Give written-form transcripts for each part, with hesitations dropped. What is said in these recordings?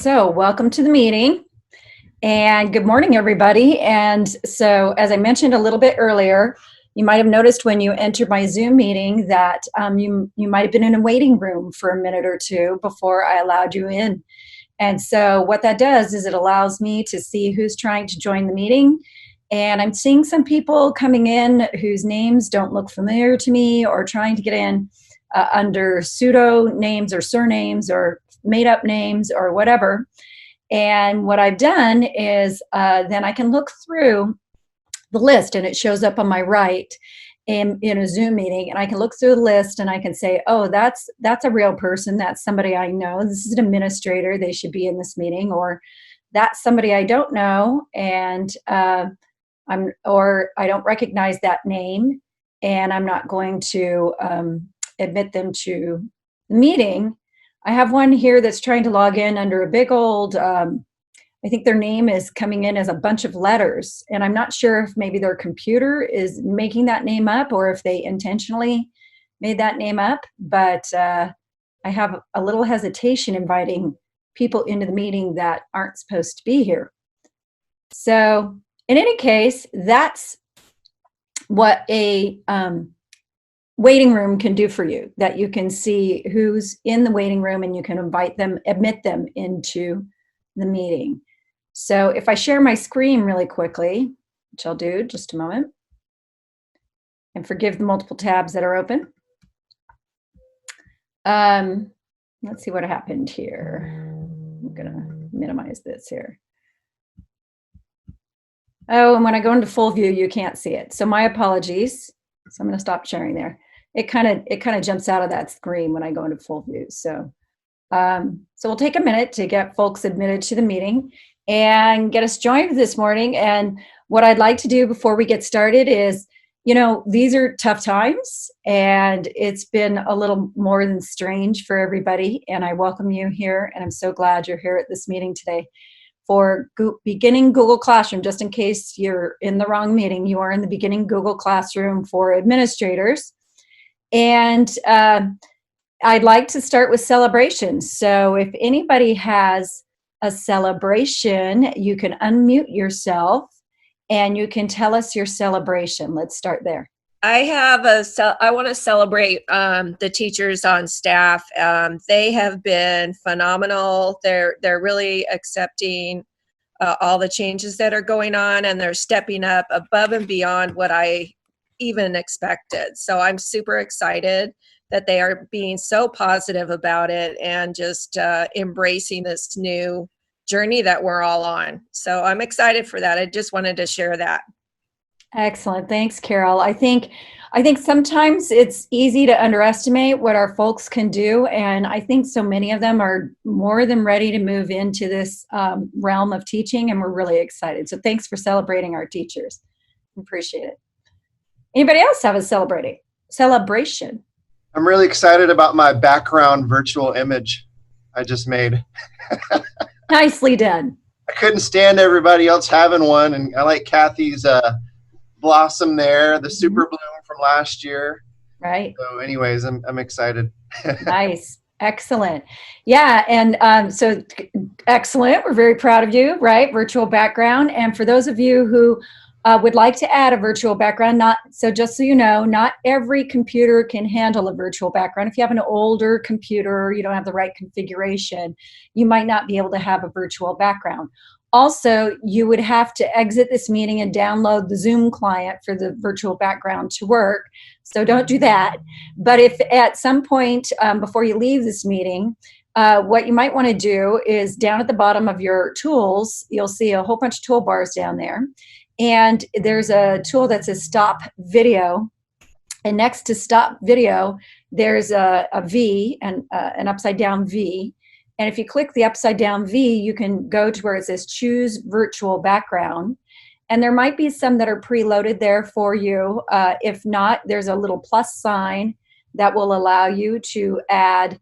So welcome to the meeting and good morning, everybody. And so as I mentioned a little bit earlier, you might have noticed when you entered my Zoom meeting that you might have been in a waiting room for a minute or two before I allowed you in. And so what that does is it allows me to see who's trying to join the meeting. And I'm seeing some people coming in whose names don't look familiar to me or trying to get in under pseudo names or surnames or made up names or whatever. And what I've done is then I can look through the list and it shows up on my right in a Zoom meeting, and I can look through the list and I can say, oh, that's a real person. That's somebody I know. This is an administrator. They should be in this meeting. Or that's somebody I don't know, and I don't recognize that name, and I'm not going to admit them to the meeting. I have one here that's trying to log in under a big old, I think their name is coming in as a bunch of letters. And I'm not sure if maybe their computer is making that name up or if they intentionally made that name up. But I have a little hesitation inviting people into the meeting that aren't supposed to be here. So in any case, that's what a waiting room can do for you, that you can see who's in the waiting room and you can invite them, admit them into the meeting. So if I share my screen really quickly, which I'll do just a moment, and forgive the multiple tabs that are open. Let's see what happened here. I'm gonna minimize this here. Oh, and when I go into full view, you can't see it. So my apologies. So I'm gonna stop sharing there. It kind of jumps out of that screen when I go into full view. So we'll take a minute to get folks admitted to the meeting and get us joined this morning. And what I'd like to do before we get started is, these are tough times and it's been a little more than strange for everybody. And I welcome you here. And I'm so glad you're here at this meeting today for beginning Google Classroom. Just in case you're in the wrong meeting, you are in the beginning Google Classroom for administrators. And I'd like to start with celebrations. So if anybody has a celebration, you can unmute yourself and you can tell us your celebration. Let's start there. I want to celebrate the teachers on staff. They have been phenomenal. They're really accepting all the changes that are going on, and they're stepping up above and beyond what I even expected. So I'm super excited that they are being so positive about it and just embracing this new journey that we're all on. So I'm excited for that. I just wanted to share that. Excellent. Thanks, Carol. I think sometimes it's easy to underestimate what our folks can do. And I think so many of them are more than ready to move into this realm of teaching. And we're really excited. So thanks for celebrating our teachers. Appreciate it. Anybody else have a celebration? I'm really excited about my background virtual image I just made. Nicely done. I couldn't stand everybody else having one, and I like Kathy's blossom there, the super bloom from last year. Right. So anyways, I'm excited. Nice. Excellent. Yeah. And so excellent. We're very proud of you, right? Virtual background. And for those of you who would like to add a virtual background, just so you know, not every computer can handle a virtual background. If you have an older computer, you don't have the right configuration, you might not be able to have a virtual background. Also, you would have to exit this meeting and download the Zoom client for the virtual background to work. So don't do that. But if at some point before you leave this meeting, what you might want to do is down at the bottom of your tools, you'll see a whole bunch of toolbars down there. And there's a tool that says Stop Video. And next to Stop Video, there's a V, and an upside down V. And if you click the upside down V, you can go to where it says Choose Virtual Background. And there might be some that are preloaded there for you. If not, there's a little plus sign that will allow you to add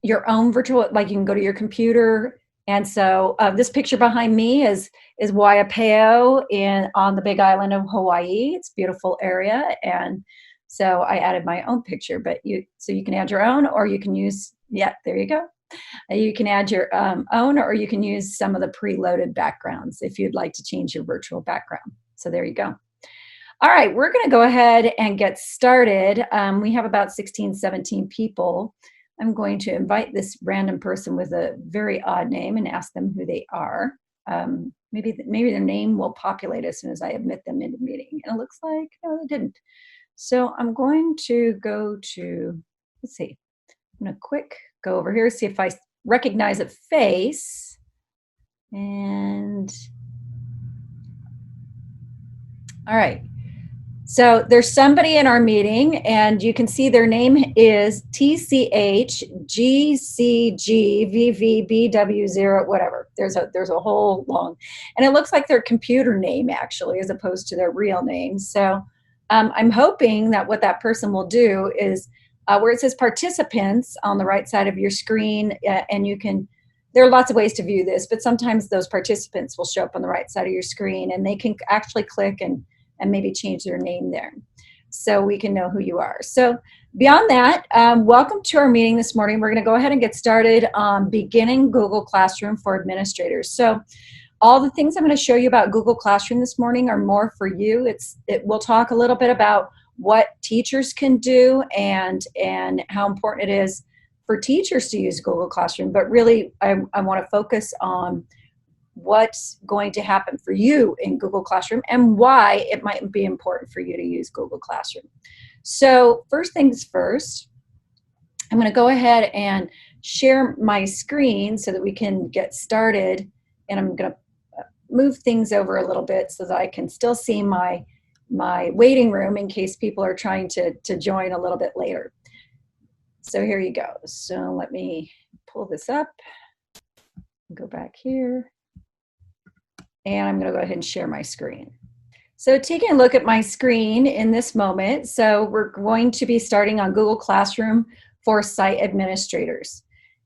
your own virtual, like you can go to your computer. And so this picture behind me is Waiapeo on the Big Island of Hawaii. It's a beautiful area. And so I added my own picture, so you can add your own, or you can use, yeah, there you go. You can add your own, or you can use some of the preloaded backgrounds if you'd like to change your virtual background. So there you go. All right, we're going to go ahead and get started. We have about 16, 17 people. I'm going to invite this random person with a very odd name and ask them who they are. Maybe their name will populate as soon as I admit them into the meeting. And it looks like, no, they didn't. So I'm going to go to, let's see, I'm going to go over here, see if I recognize a face. And all right. So there's somebody in our meeting, and you can see their name is TCHGCGVVBW0, whatever. There's a whole long, and it looks like their computer name actually, as opposed to their real name. So I'm hoping that what that person will do is where it says participants on the right side of your screen, and you can, there are lots of ways to view this, but sometimes those participants will show up on the right side of your screen, and they can actually click and maybe change their name there so we can know who you are. So beyond that, welcome to our meeting this morning. We're going to go ahead and get started on beginning Google Classroom for administrators. So all the things I'm going to show you about Google Classroom this morning are more for you. We'll talk a little bit about what teachers can do and how important it is for teachers to use Google Classroom. But really, I want to focus on what's going to happen for you in Google Classroom and why it might be important for you to use Google Classroom. So first things first, I'm going to go ahead and share my screen so that we can get started. And I'm going to move things over a little bit so that I can still see my waiting room in case people are trying to join a little bit later. So here you go. So let me pull this up, go back here. And I'm going to go ahead and share my screen. So taking a look at my screen in this moment, so we're going to be starting on Google Classroom for site administrators.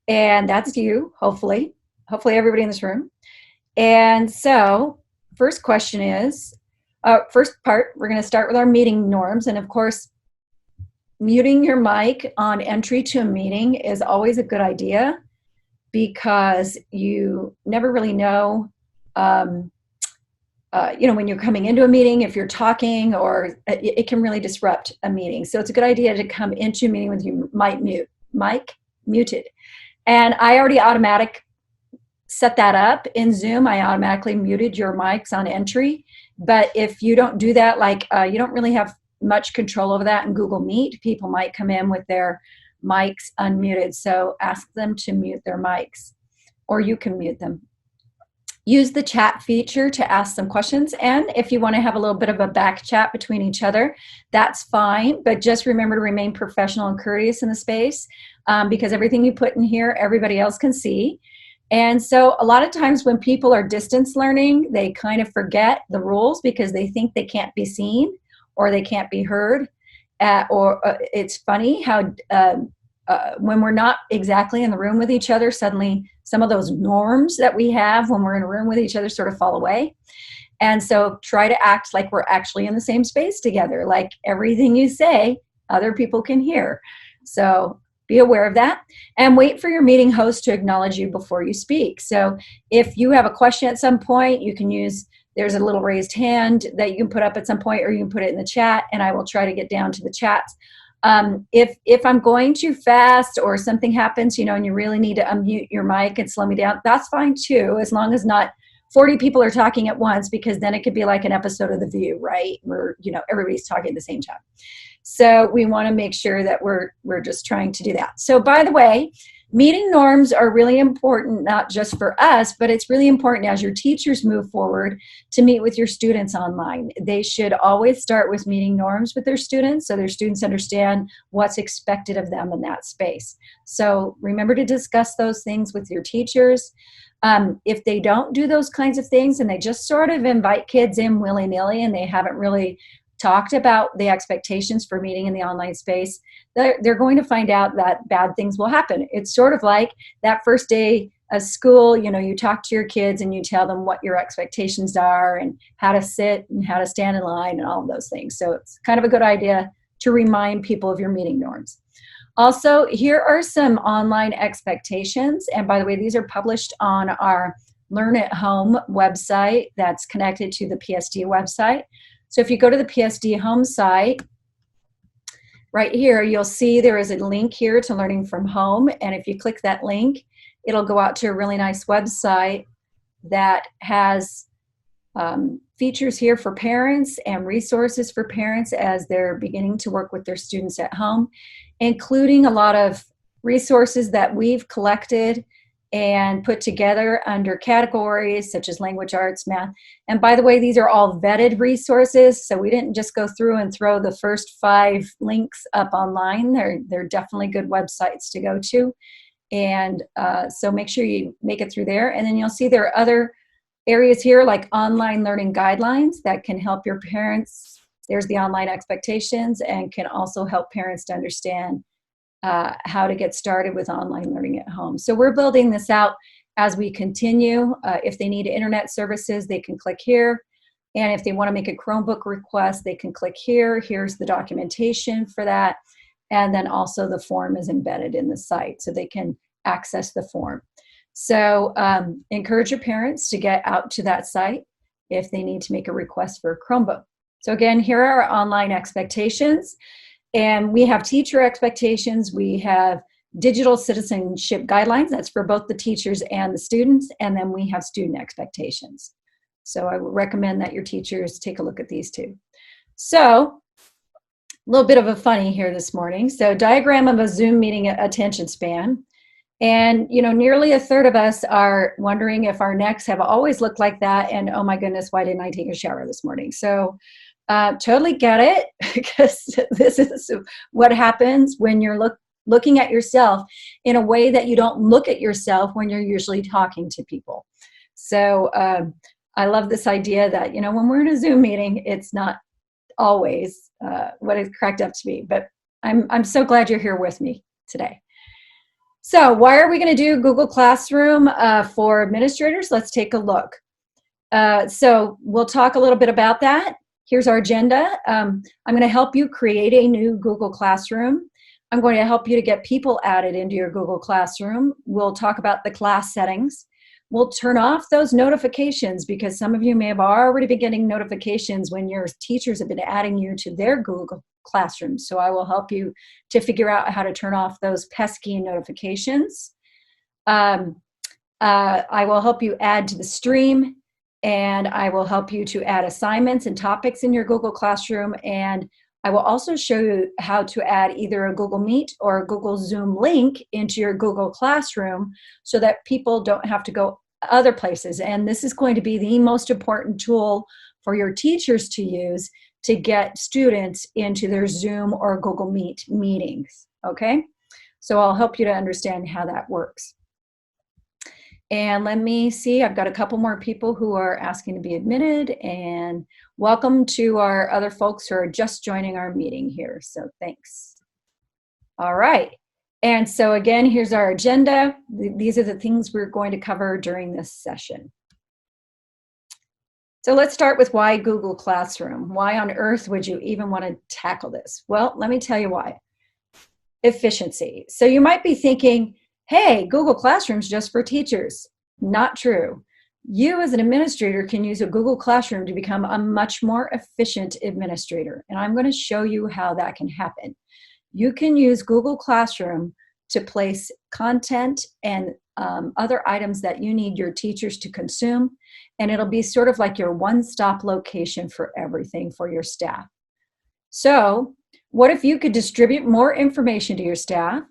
And that's you, hopefully everybody in this room. And so first question is, first part, we're going to start with our meeting norms. And of course, muting your mic on entry to a meeting is always a good idea because you never really know when you're coming into a meeting, if you're talking, or it can really disrupt a meeting. So it's a good idea to come into a meeting with your mic muted. And I already set that up in Zoom. I automatically muted your mics on entry. But if you don't do that, you don't really have much control over that in Google Meet. People might come in with their mics unmuted. So ask them to mute their mics, or you can mute them. Use the chat feature to ask some questions. And if you want to have a little bit of a back chat between each other, that's fine. But just remember to remain professional and courteous in the space because everything you put in here, everybody else can see. And so a lot of times when people are distance learning, they kind of forget the rules because they think they can't be seen or they can't be heard. It's funny how when we're not exactly in the room with each other, suddenly some of those norms that we have when we're in a room with each other sort of fall away. And so try to act like we're actually in the same space together, like everything you say, other people can hear. So be aware of that and wait for your meeting host to acknowledge you before you speak. So if you have a question at some point, you can use, there's a little raised hand that you can put up at some point, or you can put it in the chat and I will try to get down to the chats. If I'm going too fast or something happens, and you really need to unmute your mic and slow me down, that's fine too, as long as not 40 people are talking at once, because then it could be like an episode of The View, right? Where, everybody's talking at the same time. So we want to make sure that we're just trying to do that. So by the way, meeting norms are really important, not just for us, but it's really important as your teachers move forward to meet with your students online. They should always start with meeting norms with their students so their students understand what's expected of them in that space. So remember to discuss those things with your teachers. If they don't do those kinds of things and they just sort of invite kids in willy-nilly and they haven't really talked about the expectations for meeting in the online space, they're going to find out that bad things will happen. It's sort of like that first day of school, you talk to your kids and you tell them what your expectations are and how to sit and how to stand in line and all of those things. So it's kind of a good idea to remind people of your meeting norms. Also, here are some online expectations. And by the way, these are published on our Learn at Home website that's connected to the PSD website. So if you go to the PSD home site, right here, you'll see there is a link here to Learning from Home. And if you click that link, it'll go out to a really nice website that has features here for parents and resources for parents as they're beginning to work with their students at home, including a lot of resources that we've collected and put together under categories such as language arts, math. And by the way, these are all vetted resources, so we didn't just go through and throw the first 5 links up online. They're definitely good websites to go to. And so make sure you make it through there. And then you'll see there are other areas here like online learning guidelines that can help your parents. There's the online expectations and can also help parents to understand how to get started with online learning at home. So we're building this out as we continue. If they need internet services, they can click here. And if they want to make a Chromebook request, they can click here. Here's the documentation for that. And then also the form is embedded in the site so they can access the form. So encourage your parents to get out to that site if they need to make a request for a Chromebook. So again, here are our online expectations. And we have teacher expectations. We have digital citizenship guidelines. That's for both the teachers and the students. And then we have student expectations. So I would recommend that your teachers take a look at these two. So a little bit of a funny here this morning. So diagram of a Zoom meeting attention span. And, you know, nearly a third of us are wondering if our necks have always looked like that. And oh my goodness, why didn't I take a shower this morning? So totally get it, because this is what happens when you're looking at yourself in a way that you don't look at yourself when you're usually talking to people. So I love this idea that, you know, when we're in a Zoom meeting, it's not always what it's cracked up to be. But I'm so glad you're here with me today. So why are we going to do Google Classroom for administrators? Let's take a look. So we'll talk a little bit about that. Here's our agenda. I'm going to help you create a new Google Classroom. I'm going to help you to get people added into your Google Classroom. We'll talk about the class settings. We'll turn off those notifications because some of you may have already been getting notifications when your teachers have been adding you to their Google Classroom. So I will help you to figure out how to turn off those pesky notifications. I will help you add to the stream. And I will help you to add assignments and topics in your Google Classroom. And I will also show you how to add either a Google Meet or a Google Zoom link into your Google Classroom so that people don't have to go other places. And this is going to be the most important tool for your teachers to use to get students into their Zoom or Google Meet meetings, okay? So I'll help you to understand how that works. And let me see, I've got a couple more people who are asking to be admitted, and welcome to our other folks who are just joining our meeting here, so thanks. All right, and so again, here's our agenda. These are the things we're going to cover during this session. So let's start with why Google Classroom. Why on earth would you even want to tackle this? Well, let me tell you why. Efficiency. So you might be thinking, hey, Google Classroom's just for teachers. Not true. You as an administrator can use a Google Classroom to become a much more efficient administrator. And I'm going to show you how that can happen. You can use Google Classroom to place content and other items that you need your teachers to consume. And it'll be sort of like your one-stop location for everything for your staff. So what if you could distribute more information to your staff?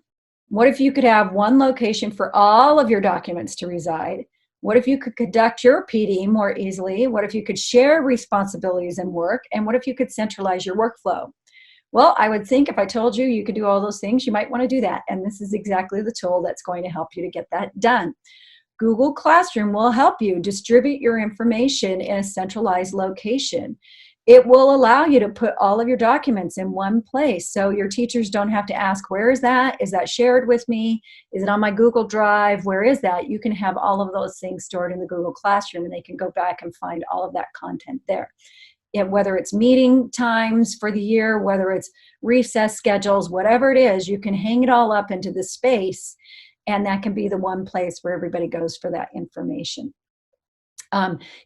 What if you could have one location for all of your documents to reside? What if you could conduct your PD more easily? What if you could share responsibilities and work? And what if you could centralize your workflow? Well, I would think if I told you you could do all those things, you might want to do that. And this is exactly the tool that's going to help you to get that done. Google Classroom will help you distribute your information in a centralized location. It will allow you to put all of your documents in one place so your teachers don't have to ask, where is that? Is that shared with me? Is it on my Google Drive? Where is that? You can have all of those things stored in the Google Classroom and they can go back and find all of that content there. whether it's meeting times for the year, whether it's recess schedules, whatever it is, you can hang it all up into the space, and that can be the one place where everybody goes for that information.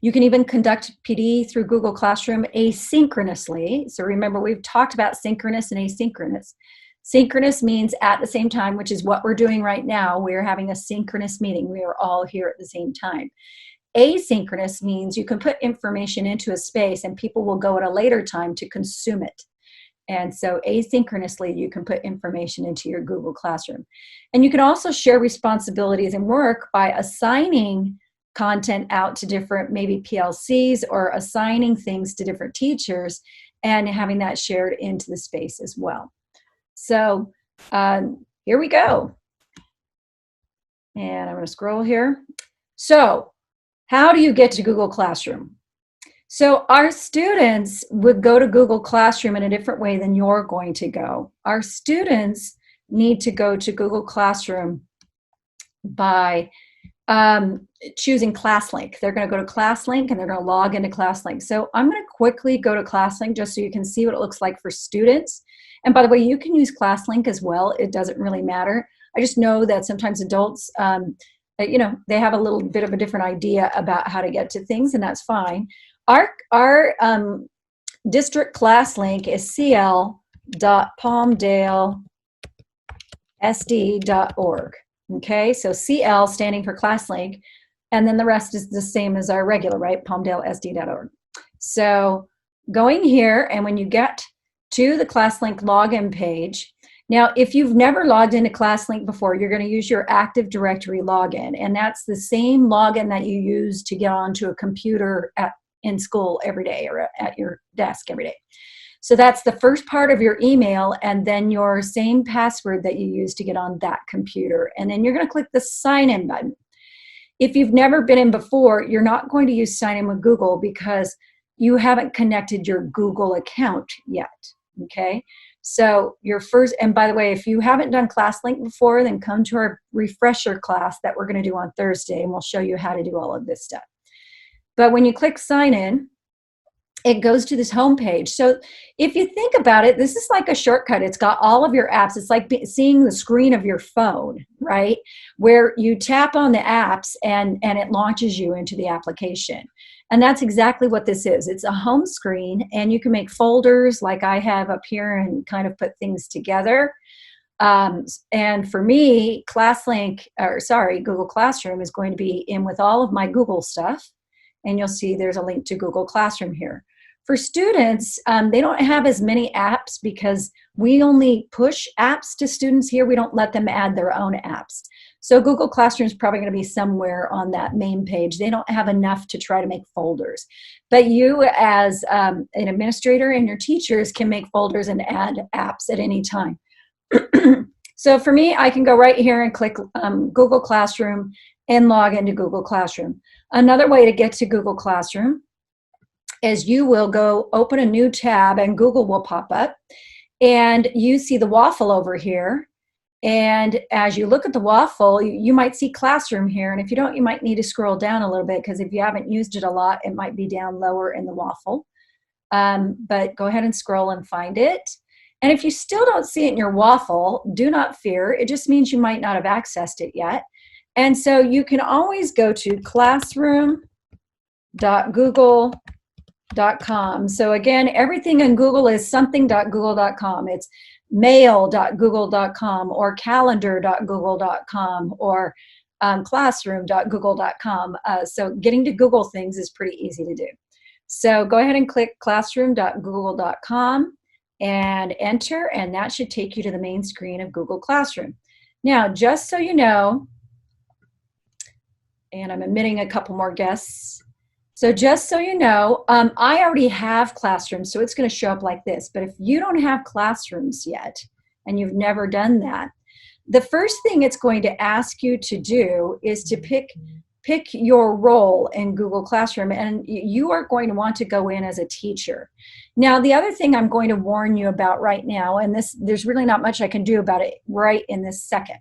You can even conduct PD through Google Classroom asynchronously. So remember, we've talked about synchronous and asynchronous. Synchronous means at the same time, which is what we're doing right now. We're having a synchronous meeting. We are all here at the same time. Asynchronous means you can put information into a space and people will go at a later time to consume it. And so asynchronously, you can put information into your Google Classroom. And you can also share responsibilities and work by assigning content out to different maybe PLCs or assigning things to different teachers and having that shared into the space as well. So here we go. And I'm going to scroll here. So how do you get to Google Classroom? So our students would go to Google Classroom in a different way than you're going to go. Our students need to go to Google Classroom by choosing ClassLink. They're going to go to ClassLink and they're going to log into ClassLink. So I'm going to quickly go to ClassLink just so you can see what it looks like for students. And by the way, you can use ClassLink as well. It doesn't really matter. I just know that sometimes adults, you know, they have a little bit of a different idea about how to get to things, and that's fine. Our district ClassLink is cl.palmdalesd.org. Okay, so CL standing for ClassLink, and then the rest is the same as our regular, right? palmdalesd.org. So going here, and when you get to the ClassLink login page, now if you've never logged into ClassLink before, you're going to use your Active Directory login, and that's the same login that you use to get onto a computer in school every day or at your desk every day. So that's the first part of your email, and then your same password that you use to get on that computer. And then you're going to click the sign in button. If you've never been in before, you're not going to use sign in with Google because you haven't connected your Google account yet. Okay. So your first, and by the way, if you haven't done ClassLink before, then come to our refresher class that we're going to do on Thursday, and we'll show you how to do all of this stuff. But when you click sign in, it goes to this home page. So if you think about it, this is like a shortcut. It's got all of your apps. It's like seeing the screen of your phone, right? Where you tap on the apps and it launches you into the application. And that's exactly what this is. It's a home screen, and you can make folders like I have up here and kind of put things together. And for me, Google Classroom is going to be in with all of my Google stuff. And you'll see there's a link to Google Classroom here. For students, they don't have as many apps because we only push apps to students here. We don't let them add their own apps. So Google Classroom is probably going to be somewhere on that main page. They don't have enough to try to make folders. But you as an administrator and your teachers can make folders and add apps at any time. So for me, I can go right here and click Google Classroom and log into Google Classroom. Another way to get to Google Classroom is you will go open a new tab and Google will pop up, and you see the waffle over here. And as you look at the waffle, you might see Classroom here, and if you don't, you might need to scroll down a little bit because if you haven't used it a lot, it might be down lower in the waffle. But go ahead and scroll and find it. And if you still don't see it in your waffle, do not fear. It just means you might not have accessed it yet. And so you can always go to classroom.google.com. So again, everything in Google is something.google.com. It's mail.google.com or calendar.google.com or classroom.google.com. So getting to Google things is pretty easy to do. So go ahead and click classroom.google.com and enter, and that should take you to the main screen of Google Classroom. Now, just so you know, and I'm admitting a couple more guests. So just so you know, I already have Classrooms, so it's going to show up like this. But if you don't have Classrooms yet, and you've never done that, the first thing it's going to ask you to do is to pick your role in Google Classroom, and you are going to want to go in as a teacher. Now, the other thing I'm going to warn you about right now, and there's really not much I can do about it right in this second.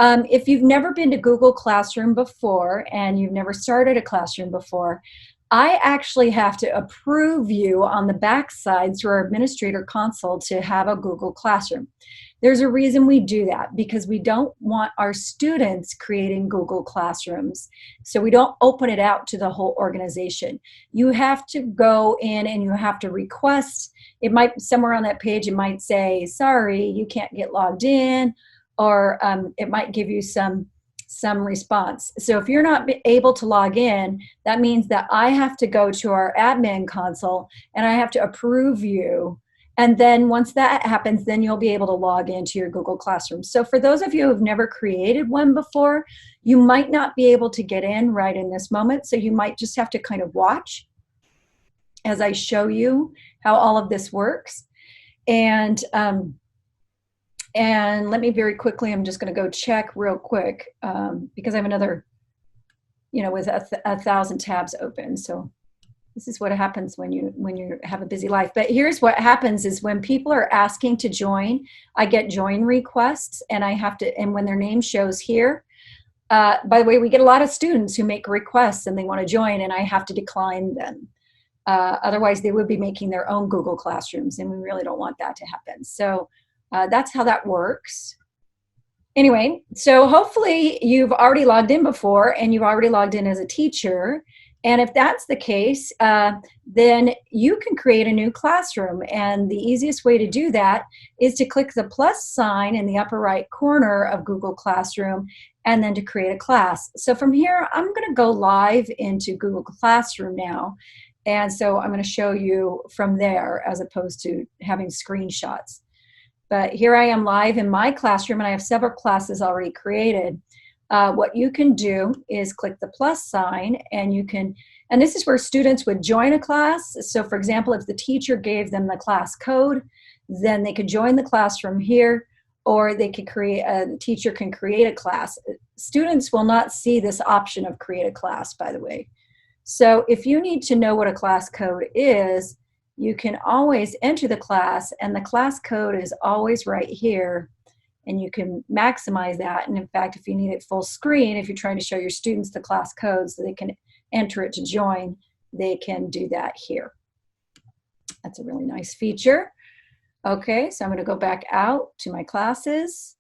If you've never been to Google Classroom before and you've never started a classroom before, I actually have to approve you on the backside through our administrator console to have a Google Classroom. There's a reason we do that, because we don't want our students creating Google Classrooms. So we don't open it out to the whole organization. You have to go in and you have to request. It might, somewhere on that page, it might say, sorry, you can't get logged in, or it might give you some response. So if you're not able to log in, that means that I have to go to our admin console and I have to approve you. And then once that happens, then you'll be able to log into your Google Classroom. So for those of you who've never created one before, you might not be able to get in right in this moment. So you might just have to kind of watch as I show you how all of this works. And let me very quickly, I'm just going to go check real quick because I have another, with a 1,000 tabs open. So this is what happens when you have a busy life. But here's what happens is when people are asking to join, I get join requests, and I have to, and when their name shows here, by the way, we get a lot of students who make requests and they want to join, and I have to decline them. Otherwise, they would be making their own Google Classrooms, and we really don't want that to happen. So that's how that works. Anyway, so hopefully you've already logged in before and you've already logged in as a teacher. And if that's the case, then you can create a new classroom. And the easiest way to do that is to click the plus sign in the upper right corner of Google Classroom and then to create a class. So from here, I'm going to go live into Google Classroom now. And so I'm going to show you from there as opposed to having screenshots. But here I am live in my classroom, and I have several classes already created. What you can do is click the plus sign, and you can, and this is where students would join a class. So for example, if the teacher gave them the class code, then they could join the class from here, or they could create, the teacher can create a class. Students will not see this option of create a class, by the way. So if you need to know what a class code is, you can always enter the class, and the class code is always right here. And you can maximize that. And in fact, if you need it full screen, if you're trying to show your students the class code so they can enter it to join, they can do that here. That's a really nice feature. Okay, so I'm going to go back out to my classes.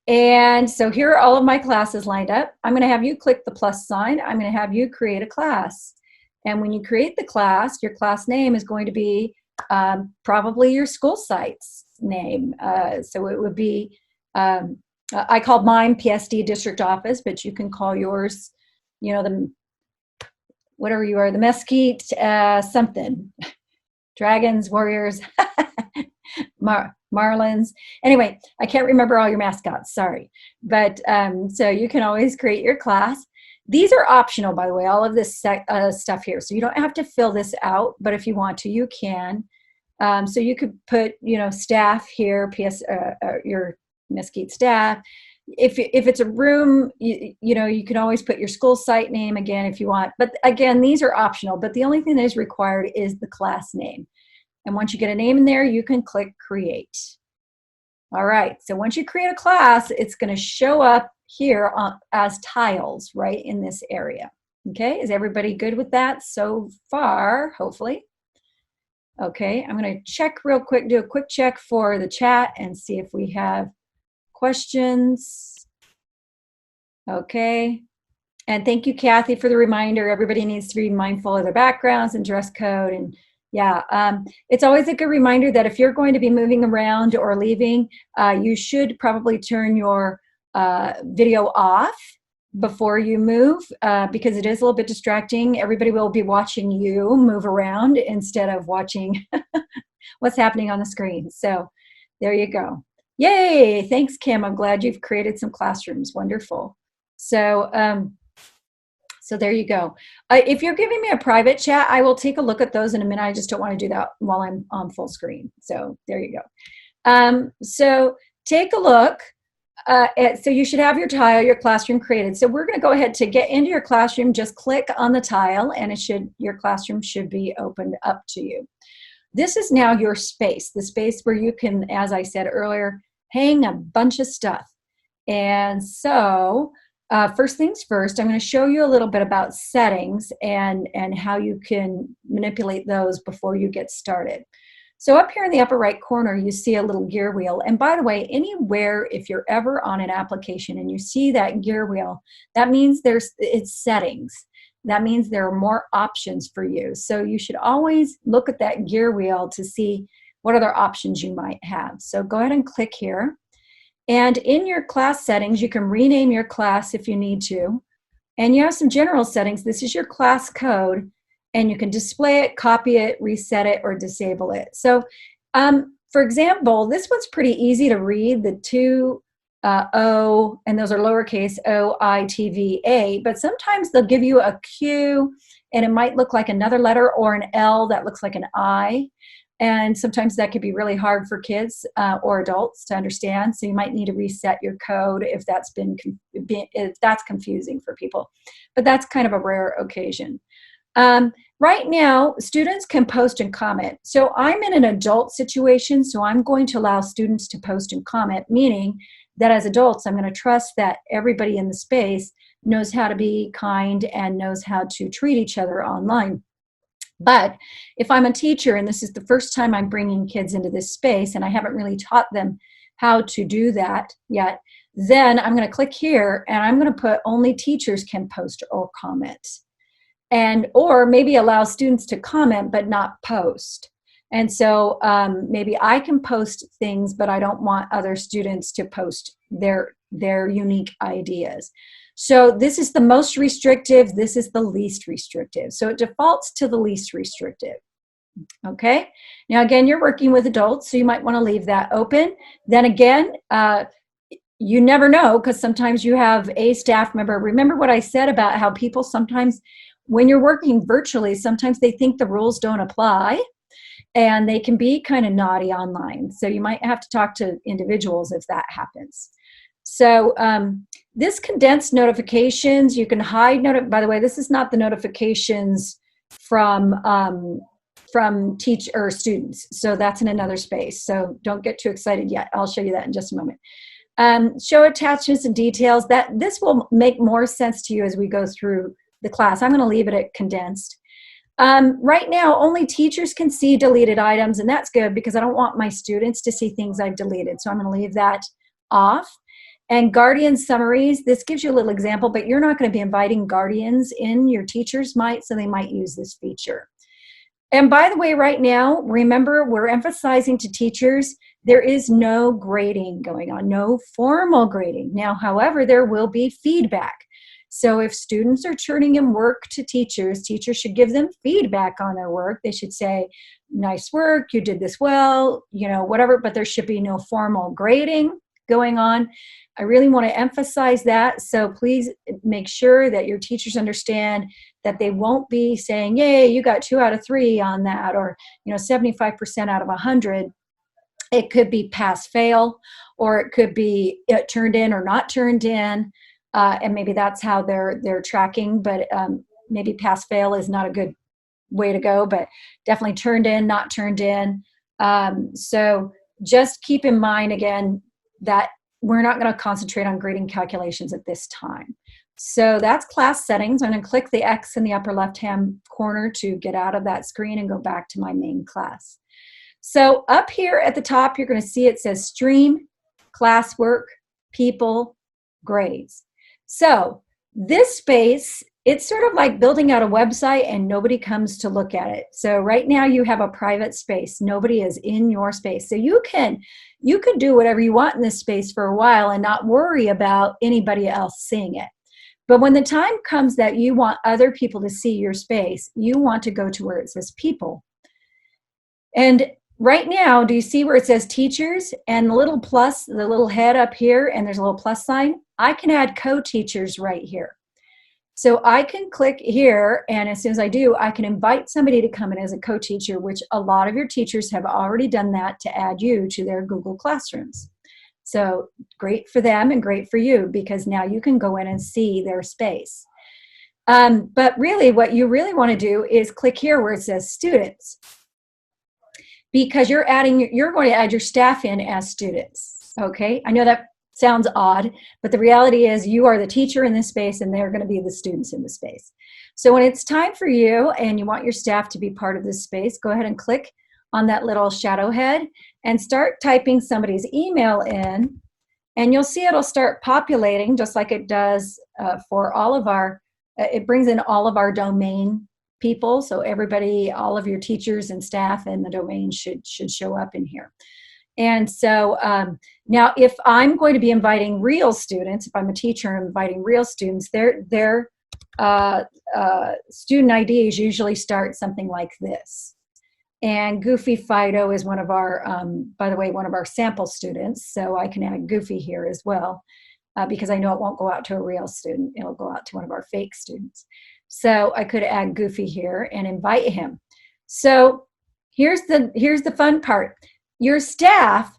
And so here are all of my classes lined up. I'm going to have you click the plus sign. I'm going to have you create a class. And when you create the class, your class name is going to be probably your school site's name. So it would be, I called mine PSD District Office, but you can call yours, the whatever you are, the Mesquite something, Dragons, Warriors, Marlins. Anyway, I can't remember all your mascots, sorry. But so you can always create your class. These are optional, by the way, all of this stuff here. So you don't have to fill this out, but if you want to, you can. So you could put, staff here, your Mesquite staff. If it's a room, you can always put your school site name again if you want. But again, these are optional. But the only thing that is required is the class name. And once you get a name in there, you can click create. All right. So once you create a class, it's going to show up here as tiles right in this area. Okay. Is everybody good with that so far? Hopefully. Okay. I'm going to check real quick, do a quick check for the chat and see if we have questions. Okay. And thank you, Kathy, for the reminder. Everybody needs to be mindful of their backgrounds and dress code. And yeah, it's always a good reminder that if you're going to be moving around or leaving, you should probably turn your video off before you move because it is a little bit distracting. Everybody will be watching you move around instead of watching what's happening on the screen. So there you go. Yay! Thanks, Kim. I'm glad you've created some classrooms. Wonderful. So, so there you go. If you're giving me a private chat, I will take a look at those in a minute. I just don't want to do that while I'm on full screen. So there you go. So take a look. So you should have your tile, your classroom created. So we're going to go ahead to get into your classroom. Just click on the tile and your classroom should be opened up to you. This is now your space, the space where you can, as I said earlier, hang a bunch of stuff. And so first things first, I'm going to show you a little bit about settings and how you can manipulate those before you get started. So up here in the upper right corner, you see a little gear wheel. And by the way, anywhere, if you're ever on an application and you see that gear wheel, that means it's settings. That means there are more options for you. So you should always look at that gear wheel to see what other options you might have. So go ahead and click here. And in your class settings, you can rename your class if you need to. And you have some general settings. This is your class code, and you can display it, copy it, reset it, or disable it. So for example, this one's pretty easy to read, the two O, and those are lowercase O-I-T-V-A, but sometimes they'll give you a Q, and it might look like another letter, or an L that looks like an I. And sometimes that could be really hard for kids or adults to understand. So you might need to reset your code if that's confusing for people. But that's kind of a rare occasion. Right now, students can post and comment. So I'm in an adult situation, so I'm going to allow students to post and comment, meaning that as adults, I'm going to trust that everybody in the space knows how to be kind and knows how to treat each other online. But if I'm a teacher and this is the first time I'm bringing kids into this space and I haven't really taught them how to do that yet, then I'm going to click here and I'm going to put only teachers can post or comment. Or maybe allow students to comment but not post. And so maybe I can post things, but I don't want other students to post their unique ideas. So this is the most restrictive, this is the least restrictive. So it defaults to the least restrictive. Okay, now again, you're working with adults, so you might want to leave that open. Then again, you never know, because sometimes you have a staff member. Remember what I said about how people sometimes, when you're working virtually, sometimes they think the rules don't apply, and they can be kind of naughty online. So you might have to talk to individuals if that happens. So this condensed notifications, you can hide. By the way, this is not the notifications from teach or students. So that's in another space. So don't get too excited yet. I'll show you that in just a moment. Show attachments and details. This will make more sense to you as we go through the class. I'm going to leave it at condensed. Right now, only teachers can see deleted items, and that's good because I don't want my students to see things I've deleted. So I'm going to leave that off. And guardian summaries, this gives you a little example, but you're not going to be inviting guardians in. Your teachers might, so they might use this feature. And by the way, right now, remember, we're emphasizing to teachers, there is no grading going on, no formal grading. Now, however, there will be feedback. So if students are turning in work to teachers, teachers should give them feedback on their work. They should say, nice work, you did this well, whatever, but there should be no formal grading going on. I really want to emphasize that. So please make sure that your teachers understand that they won't be saying, yay, you got 2 out of 3 on that, or 75% out of 100. It could be pass fail, or it could be turned in or not turned in. And maybe that's how they're tracking, but maybe pass fail is not a good way to go, but definitely turned in, not turned in. So just keep in mind again that we're not going to concentrate on grading calculations at this time. So that's class settings. I'm going to click the X in the upper left-hand corner to get out of that screen and go back to my main class. So up here at the top, you're going to see it says Stream, Classwork, People, Grades. So this space, it's sort of like building out a website and nobody comes to look at it. So right now you have a private space. Nobody is in your space. So you can do whatever you want in this space for a while and not worry about anybody else seeing it. But when the time comes that you want other people to see your space, you want to go to where it says People. And right now, do you see where it says Teachers and the little plus, the little head up here, and there's a little plus sign? I can add co-teachers right here. So I can click here, and as soon as I do, I can invite somebody to come in as a co-teacher, which a lot of your teachers have already done that to add you to their Google Classrooms. So great for them and great for you, because now you can go in and see their space. But really, what you really want to do is click here where it says Students, because you're going to add your staff in as students. Okay, I know that Sounds odd, but the reality is you are the teacher in this space and they're going to be the students in the space. So when it's time for you and you want your staff to be part of this space, go ahead and click on that little shadow head and start typing somebody's email in, and you'll see it'll start populating just like it does for all of our, it brings in all of our domain people. So everybody, all of your teachers and staff and the domain should show up in here. And so now if I'm going to be inviting real students, if I'm a teacher and inviting real students, their student IDs usually start something like this. And Goofy Fido is one of our, by the way, one of our sample students. So I can add Goofy here as well because I know it won't go out to a real student. It'll go out to one of our fake students. So I could add Goofy here and invite him. So here's the fun part. Your staff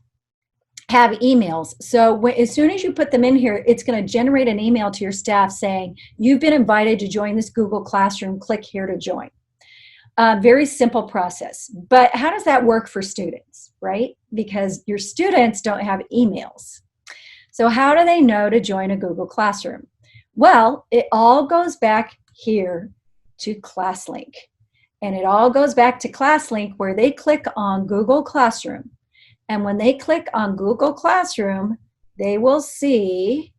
have emails. So as soon as you put them in here, it's going to generate an email to your staff saying, you've been invited to join this Google Classroom. Click here to join. Very simple process. But how does that work for students, right? Because your students don't have emails. So how do they know to join a Google Classroom? Well, it all goes back here to ClassLink. And it all goes back to ClassLink where they click on Google Classroom. And when they click on Google Classroom, they will see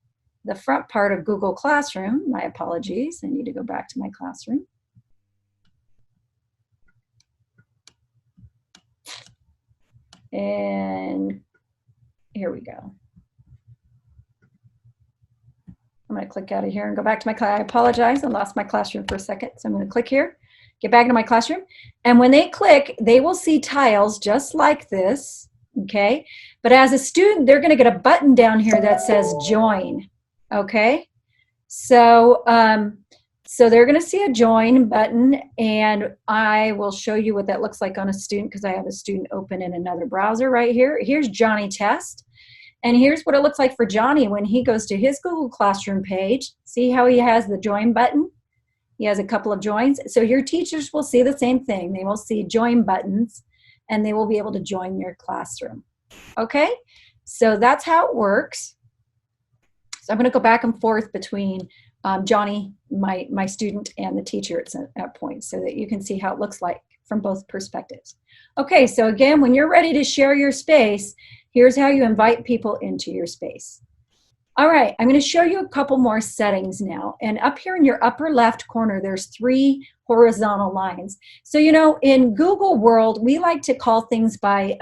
the front part of Google Classroom. My apologies, I need to go back to my classroom. And here we go. I'm going to click out of here and go back to my class. I apologize, I lost my classroom for a second. So I'm going to click here, get back into my classroom. And when they click, they will see tiles just like this, okay? But as a student, they're going to get a button down here that says join, okay? So, so they're going to see a join button, and I will show you what that looks like on a student because I have a student open in another browser right here. Here's Johnny Test. And here's what it looks like for Johnny when he goes to his Google Classroom page. See how he has the join button? He has a couple of joins. So your teachers will see the same thing. They will see join buttons, and they will be able to join your classroom. Okay? So that's how it works. So I'm going to go back and forth between Johnny, my student, and the teacher at points so that you can see how it looks like from both perspectives. Okay, so again, when you're ready to share your space, here's how you invite people into your space. All right, I'm going to show you a couple more settings now. And up here in your upper left corner, there's 3 horizontal lines. So, you know, in Google World, we like to call things by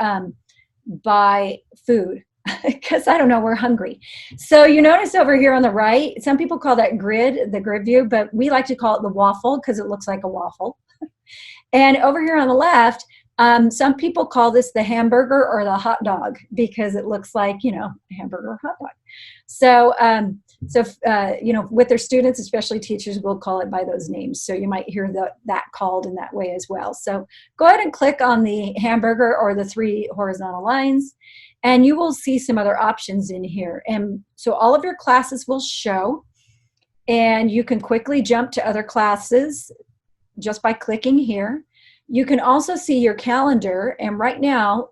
food because, I don't know, we're hungry. So you notice over here on the right, some people call that grid, the grid view, but we like to call it the waffle because it looks like a waffle. And over here on the left, some people call this the hamburger or the hot dog because it looks like, you know, a hamburger or hot dog. So, you know, with their students, especially teachers, will call it by those names. So you might hear that called in that way as well. So go ahead and click on the hamburger or the 3 horizontal lines, and you will see some other options in here. And so all of your classes will show, and you can quickly jump to other classes just by clicking here. You can also see your calendar, and right now,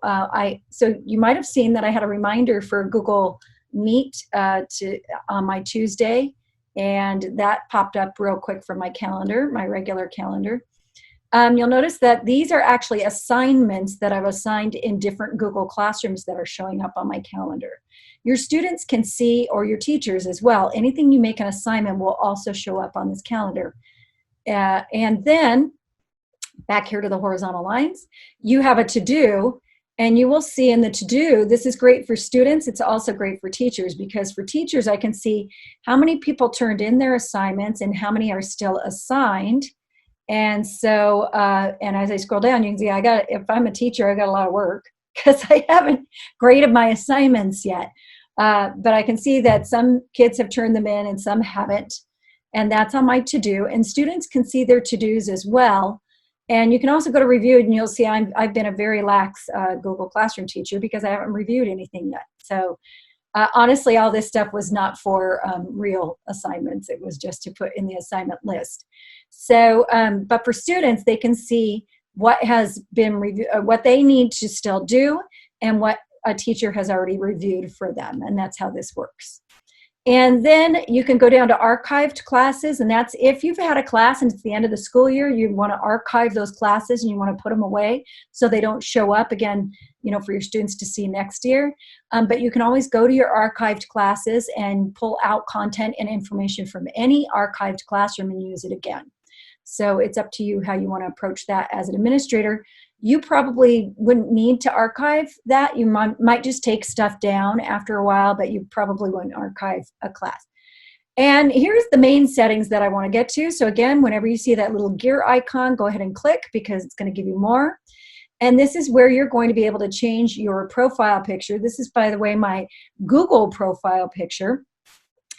so you might have seen that I had a reminder for Google Meet on my Tuesday, and that popped up real quick from my calendar, my regular calendar. You'll notice that these are actually assignments that I've assigned in different Google Classrooms that are showing up on my calendar. Your students can see, or your teachers as well, anything you make an assignment will also show up on this calendar. And then back here to the horizontal lines, you have a to-do, and you will see in the to-do, this is great for students, it's also great for teachers, because for teachers I can see how many people turned in their assignments and how many are still assigned. And so, and as I scroll down, you can see if I'm a teacher, I got a lot of work because I haven't graded my assignments yet. But I can see that some kids have turned them in and some haven't. And that's on my to-do. And students can see their to-dos as well. And you can also go to review, and you'll see I've been a very lax Google Classroom teacher because I haven't reviewed anything yet. So honestly, all this stuff was not for real assignments. It was just to put in the assignment list. So, but for students, they can see what has been reviewed, what they need to still do, and what a teacher has already reviewed for them, and that's how this works. And then you can go down to archived classes, and that's if you've had a class and it's the end of the school year, you want to archive those classes and you want to put them away so they don't show up again, for your students to see next year. But you can always go to your archived classes and pull out content and information from any archived classroom and use it again. So it's up to you how you want to approach that as an administrator. You probably wouldn't need to archive that. You might just take stuff down after a while, but you probably wouldn't archive a class. And here's the main settings that I want to get to. So again, whenever you see that little gear icon, go ahead and click because it's going to give you more. And this is where you're going to be able to change your profile picture. This is, by the way, my Google profile picture.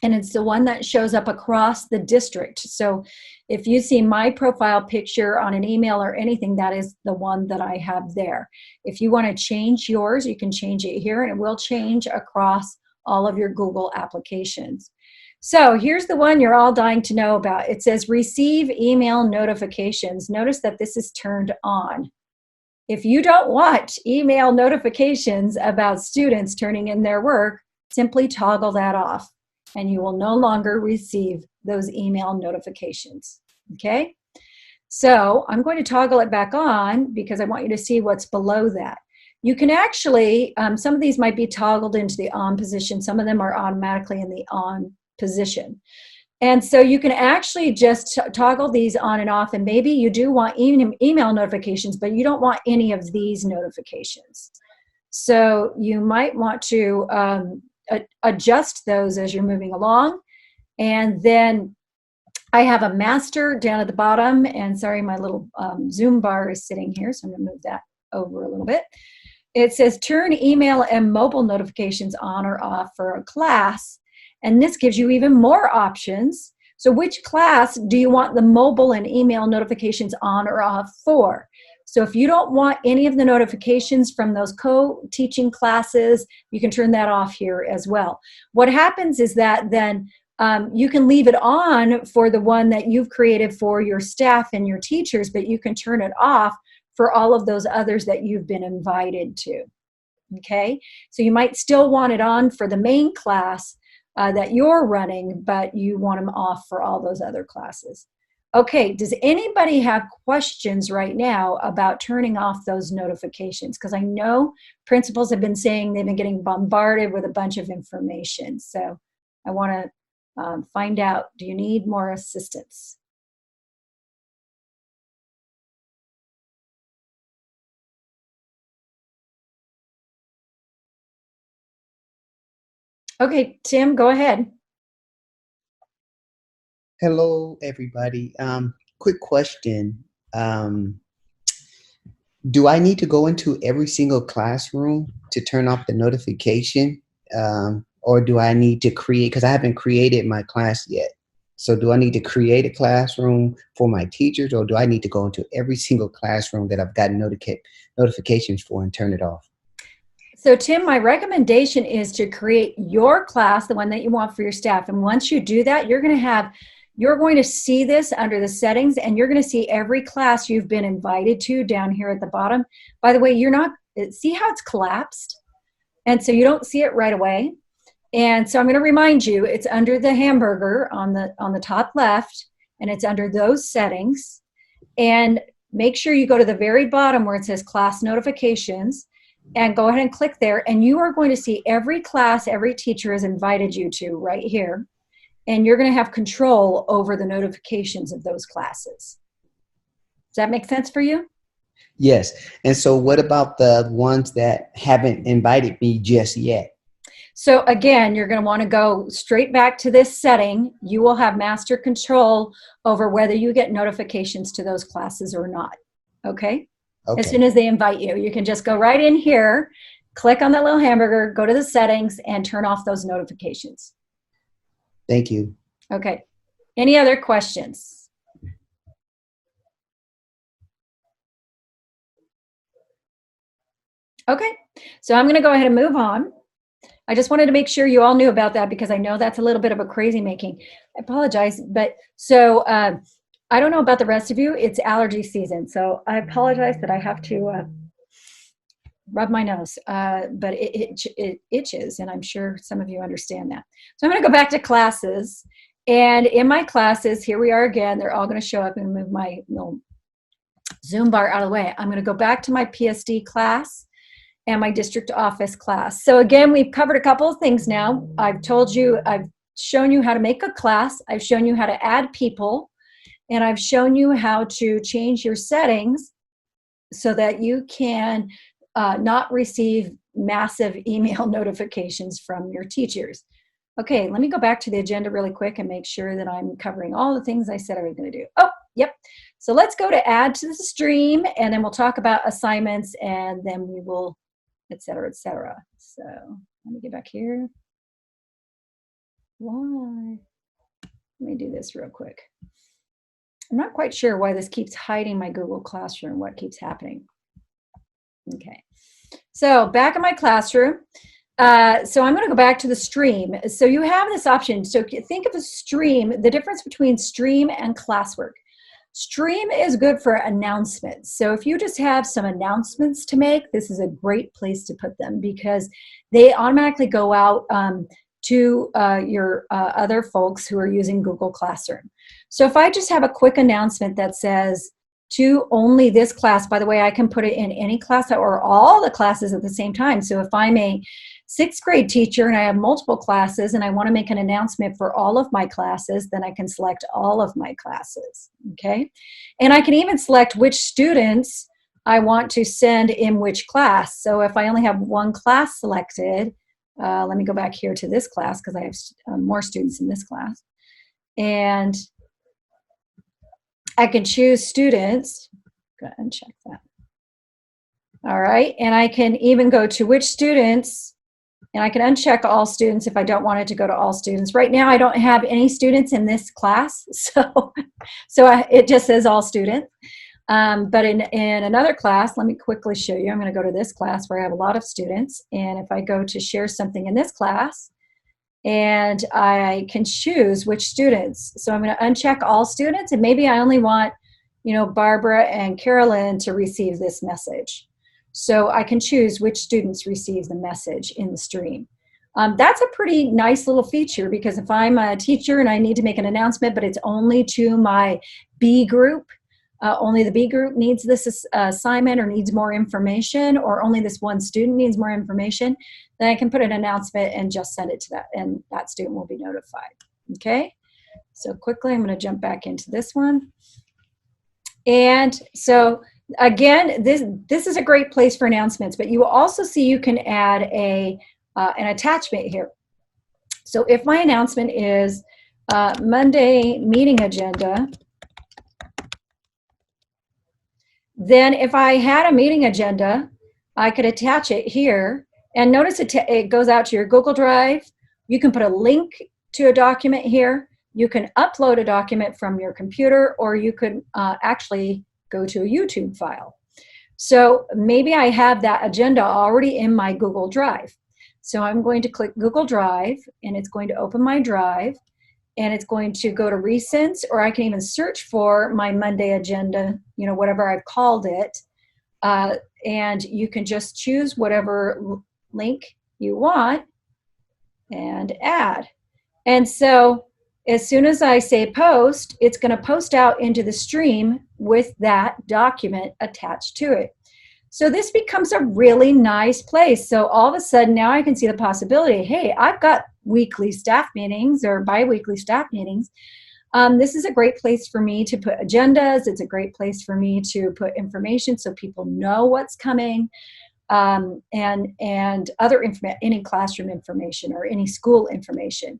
And it's the one that shows up across the district. So if you see my profile picture on an email or anything, that is the one that I have there. If you want to change yours, you can change it here, and it will change across all of your Google applications. So here's the one you're all dying to know about. It says receive email notifications. Notice that this is turned on. If you don't want email notifications about students turning in their work, simply toggle that off, and you will no longer receive those email notifications, okay? So I'm going to toggle it back on because I want you to see what's below that. You can actually, some of these might be toggled into the on position. Some of them are automatically in the on position. And so you can actually just toggle these on and off, and maybe you do want email notifications, but you don't want any of these notifications. So you might want to adjust those as you're moving along. And then I have a master down at the bottom, and sorry, my little Zoom bar is sitting here, so I'm going to move that over a little bit. It says turn email and mobile notifications on or off for a class, and this gives you even more options. So which class do you want the mobile and email notifications on or off for? So if you don't want any of the notifications from those co-teaching classes, you can turn that off here as well. What happens is that then you can leave it on for the one that you've created for your staff and your teachers, but you can turn it off for all of those others that you've been invited to, okay? So you might still want it on for the main class that you're running, but you want them off for all those other classes. Okay, does anybody have questions right now about turning off those notifications? Because I know principals have been saying they've been getting bombarded with a bunch of information. So I want to find out, do you need more assistance? Okay, Tim, go ahead. Hello, everybody. Quick question. Do I need to go into every single classroom to turn off the notification? Or do I need to create, because I haven't created my class yet. So do I need to create a classroom for my teachers, or do I need to go into every single classroom that I've gotten notifications for and turn it off? So Tim, my recommendation is to create your class, the one that you want for your staff. And once you do that, you're going to see this under the settings, and you're going to see every class you've been invited to down here at the bottom. By the way, see how it's collapsed? And so you don't see it right away. And so I'm going to remind you, it's under the hamburger on the top left, and it's under those settings. And make sure you go to the very bottom where it says class notifications, and go ahead and click there, and you are going to see every class every teacher has invited you to right here, and you're going to have control over the notifications of those classes. Does that make sense for you? Yes. And so what about the ones that haven't invited me just yet? So again, you're going to want to go straight back to this setting. You will have master control over whether you get notifications to those classes or not. Okay? Okay. As soon as they invite you, you can just go right in here, click on that little hamburger, go to the settings, and turn off those notifications. Thank you. Okay. Any other questions? Okay. So I'm going to go ahead and move on. I just wanted to make sure you all knew about that because I know that's a little bit of a crazy making. I apologize. But so I don't know about the rest of you. It's allergy season. So I apologize that I have to rub my nose, but it itches, and I'm sure some of you understand that. So I'm going to go back to classes, and in my classes, here we are again. They're all going to show up and move my little Zoom bar out of the way. I'm going to go back to my PSD class and my district office class. So again, we've covered a couple of things now. I've shown you how to make a class. I've shown you how to add people, and I've shown you how to change your settings so that you can not receive massive email notifications from your teachers. Okay, let me go back to the agenda really quick and make sure that I'm covering all the things I said I was going to do. Oh, yep. So let's go to add to the stream, and then we'll talk about assignments, and then we will, et cetera, et cetera. So let me get back here. Why? Let me do this real quick. I'm not quite sure why this keeps hiding my Google Classroom, what keeps happening. Okay, so back in my classroom. So I'm going to go back to the stream. So you have this option. So think of a stream, the difference between stream and classwork. Stream is good for announcements. So if you just have some announcements to make, this is a great place to put them because they automatically go out to your other folks who are using Google Classroom. So if I just have a quick announcement that says, to only this class, by the way, I can put it in any class or all the classes at the same time. So if I'm a 6th grade teacher and I have multiple classes and I want to make an announcement for all of my classes, then I can select all of my classes, okay? And I can even select which students I want to send in which class. So if I only have one class selected, let me go back here to this class because I have more students in this class. And I can choose students. Go ahead and check that. All right, and I can even go to which students, and I can uncheck all students if I don't want it to go to all students. Right now, I don't have any students in this class, so it just says all students. But in another class, let me quickly show you. I'm going to go to this class where I have a lot of students, and if I go to share something in this class, and I can choose which students. So I'm going to uncheck all students, and maybe I only want, Barbara and Carolyn to receive this message. So I can choose which students receive the message in the stream. That's a pretty nice little feature because if I'm a teacher and I need to make an announcement, but it's only to my B group, only the B group needs this assignment or needs more information, or only this one student needs more information, then I can put an announcement and just send it to that, and that student will be notified. Okay, so quickly I'm going to jump back into this one. And so again, this is a great place for announcements, but you will also see you can add an attachment here. So if my announcement is Monday meeting agenda, then if I had a meeting agenda, I could attach it here. And notice it goes out to your Google Drive. You can put a link to a document here. You can upload a document from your computer, or you could actually go to a YouTube file. So maybe I have that agenda already in my Google Drive. So I'm going to click Google Drive, and it's going to open my drive, and it's going to go to recents, or I can even search for my Monday agenda, whatever I've called it. And you can just choose whatever link you want and add. And so as soon as I say post, it's going to post out into the stream with that document attached to it. So this becomes a really nice place. So all of a sudden now I can see the possibility, hey, I've got weekly staff meetings or bi-weekly staff meetings. This is a great place for me to put agendas. It's a great place for me to put information so people know what's coming, and other any classroom information or any school information.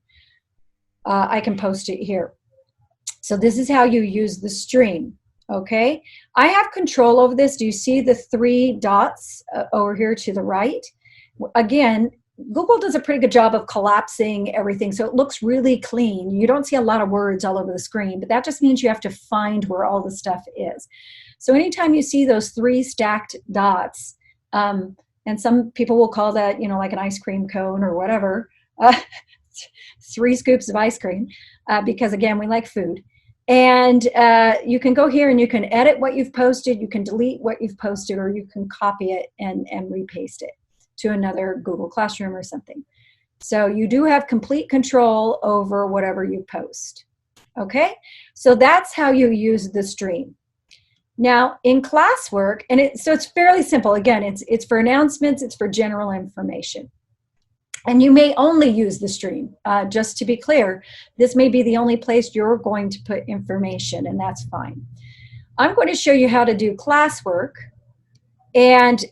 I can post it here. So this is how you use the stream. Okay, I have control over this. Do you see the 3 dots over here to the right? Again, Google does a pretty good job of collapsing everything, so it looks really clean. You don't see a lot of words all over the screen, but that just means you have to find where all the stuff is. So anytime you see those 3 stacked dots, and some people will call that, like an ice cream cone or whatever, 3 scoops of ice cream, because again, we like food. And you can go here and you can edit what you've posted, you can delete what you've posted, or you can copy it and repaste it to another Google Classroom or something. So you do have complete control over whatever you post. Okay, so that's how you use the stream. Now in Classwork, and so it's fairly simple. Again, it's for announcements, it's for general information. And you may only use the stream. Just to be clear, this may be the only place you're going to put information, and that's fine. I'm going to show you how to do classwork, and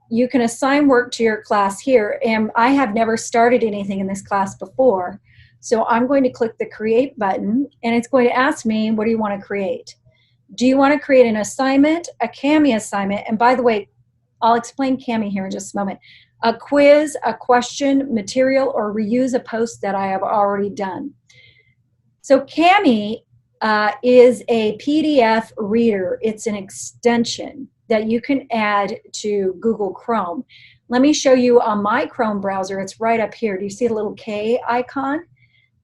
you can assign work to your class here. And I have never started anything in this class before, so I'm going to click the Create button, and it's going to ask me, what do you want to create? Do you want to create an assignment, a Kami assignment? And by the way, I'll explain Kami here in just a moment. A quiz, a question, material, or reuse a post that I have already done. So Kami is a PDF reader. It's an extension that you can add to Google Chrome. Let me show you on my Chrome browser. It's right up here. Do you see the little K icon?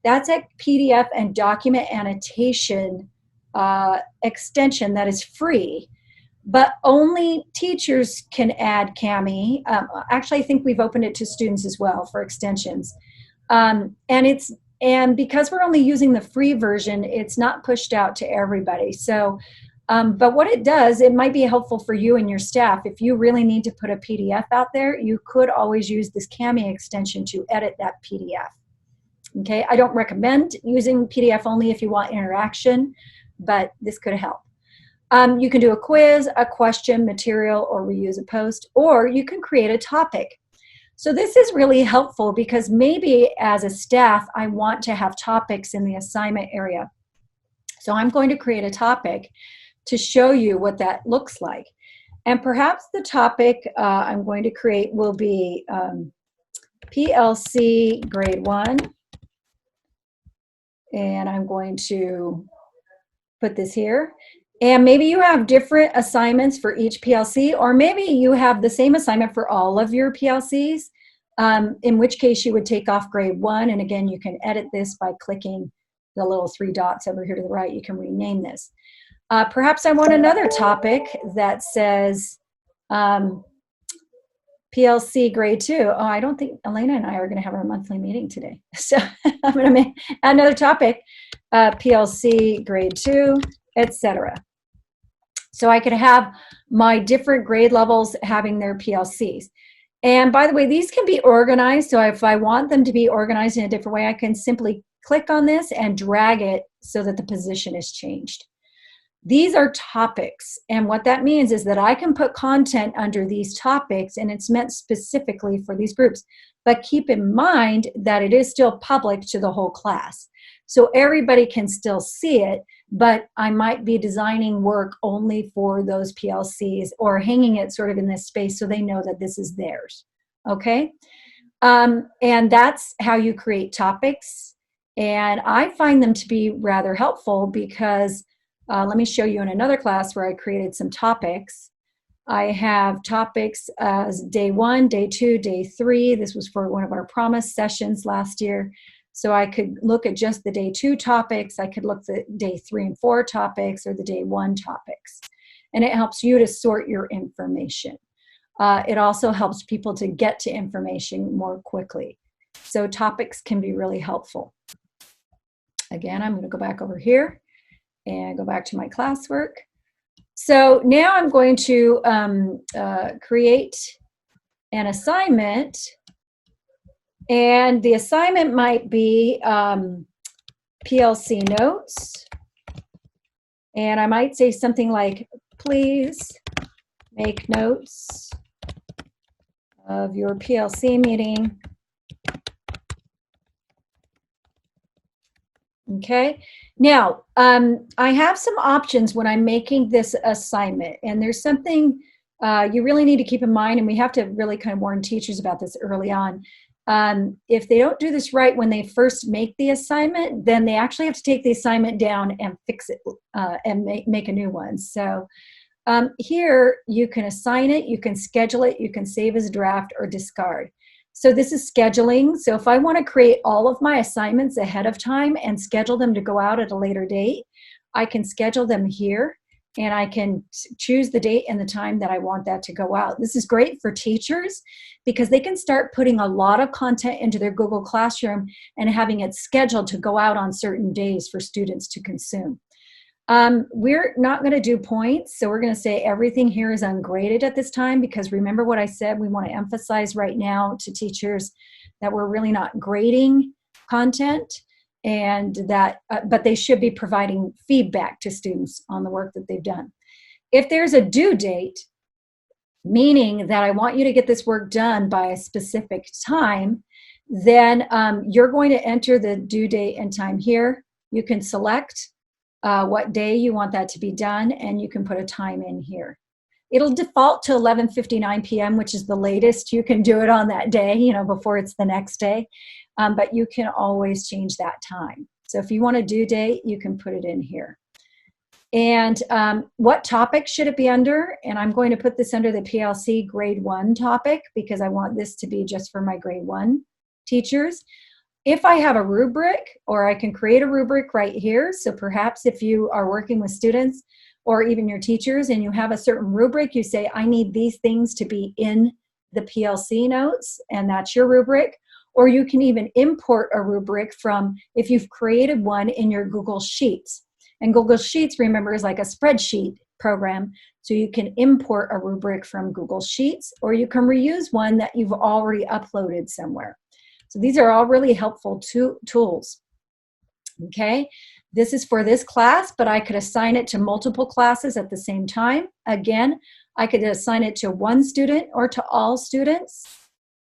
That's a PDF and document annotation extension that is free. But only teachers can add Kami. Actually, I think we've opened it to students as well for extensions. And because we're only using the free version, it's not pushed out to everybody. So, but what it does, it might be helpful for you and your staff. If you really need to put a PDF out there, you could always use this Kami extension to edit that PDF. Okay, I don't recommend using PDF only if you want interaction, but this could help. You can do a quiz, a question, material, or reuse a post, or you can create a topic. So this is really helpful because maybe as a staff, I want to have topics in the assignment area. So I'm going to create a topic to show you what that looks like. And perhaps the topic I'm going to create will be PLC grade 1. And I'm going to put this here. And maybe you have different assignments for each PLC, or maybe you have the same assignment for all of your PLCs, in which case you would take off grade 1. And again, you can edit this by clicking the little 3 dots over here to the right. You can rename this. Perhaps I want another topic that says PLC grade 2. Oh, I don't think Elena and I are going to have our monthly meeting today. So I'm going to make another topic, PLC grade 2, etc. So I could have my different grade levels having their PLCs. And by the way, these can be organized. So if I want them to be organized in a different way, I can simply click on this and drag it so that the position is changed. These are topics. And what that means is that I can put content under these topics, and it's meant specifically for these groups. But keep in mind that it is still public to the whole class. So everybody can still see it, but I might be designing work only for those PLCs or hanging it sort of in this space so they know that this is theirs, okay? And that's how you create topics. And I find them to be rather helpful because, let me show you in another class where I created some topics. I have topics as day 1, day 2, day 3. This was for one of our promise sessions last year. So I could look at just the day 2 topics. I could look at day 3 and 4 topics or the day 1 topics. And it helps you to sort your information. It also helps people to get to information more quickly. So topics can be really helpful. Again, I'm going to go back over here and go back to my classwork. So now I'm going to create an assignment. And the assignment might be PLC notes. And I might say something like, please make notes of your PLC meeting. Okay. Now, I have some options when I'm making this assignment. And there's something you really need to keep in mind, and we have to really kind of warn teachers about this early on. If they don't do this right when they first make the assignment, then they actually have to take the assignment down and fix it and make a new one. So here you can assign it, you can schedule it, you can save as a draft or discard. So this is scheduling. So if I want to create all of my assignments ahead of time and schedule them to go out at a later date, I can schedule them here, and I can choose the date and the time that I want that to go out. This is great for teachers because they can start putting a lot of content into their Google Classroom and having it scheduled to go out on certain days for students to consume. We're not going to do points, so we're going to say everything here is ungraded at this time, because remember what I said, we want to emphasize right now to teachers that we're really not grading content, and that but they should be providing feedback to students on the work that they've done. If there's a due date, meaning that I want you to get this work done by a specific time, then you're going to enter the due date and time here. You can select what day you want that to be done, and you can put a time in here. It'll default to 11:59 p.m., which is the latest you can do it on that day, you know, before it's the next day. But you can always change that time. So if you want a due date, you can put it in here. And what topic should it be under? And I'm going to put this under the PLC grade 1 topic, because I want this to be just for my grade 1 teachers. If I have a rubric, or I can create a rubric right here, so perhaps if you are working with students or even your teachers and you have a certain rubric, you say, I need these things to be in the PLC notes, and that's your rubric. Or you can even import a rubric from, if you've created one in your Google Sheets. And Google Sheets, remember, is like a spreadsheet program, so you can import a rubric from Google Sheets, or you can reuse one that you've already uploaded somewhere. So these are all really helpful tools. Okay, this is for this class, but I could assign it to multiple classes at the same time. Again, I could assign it to one student or to all students.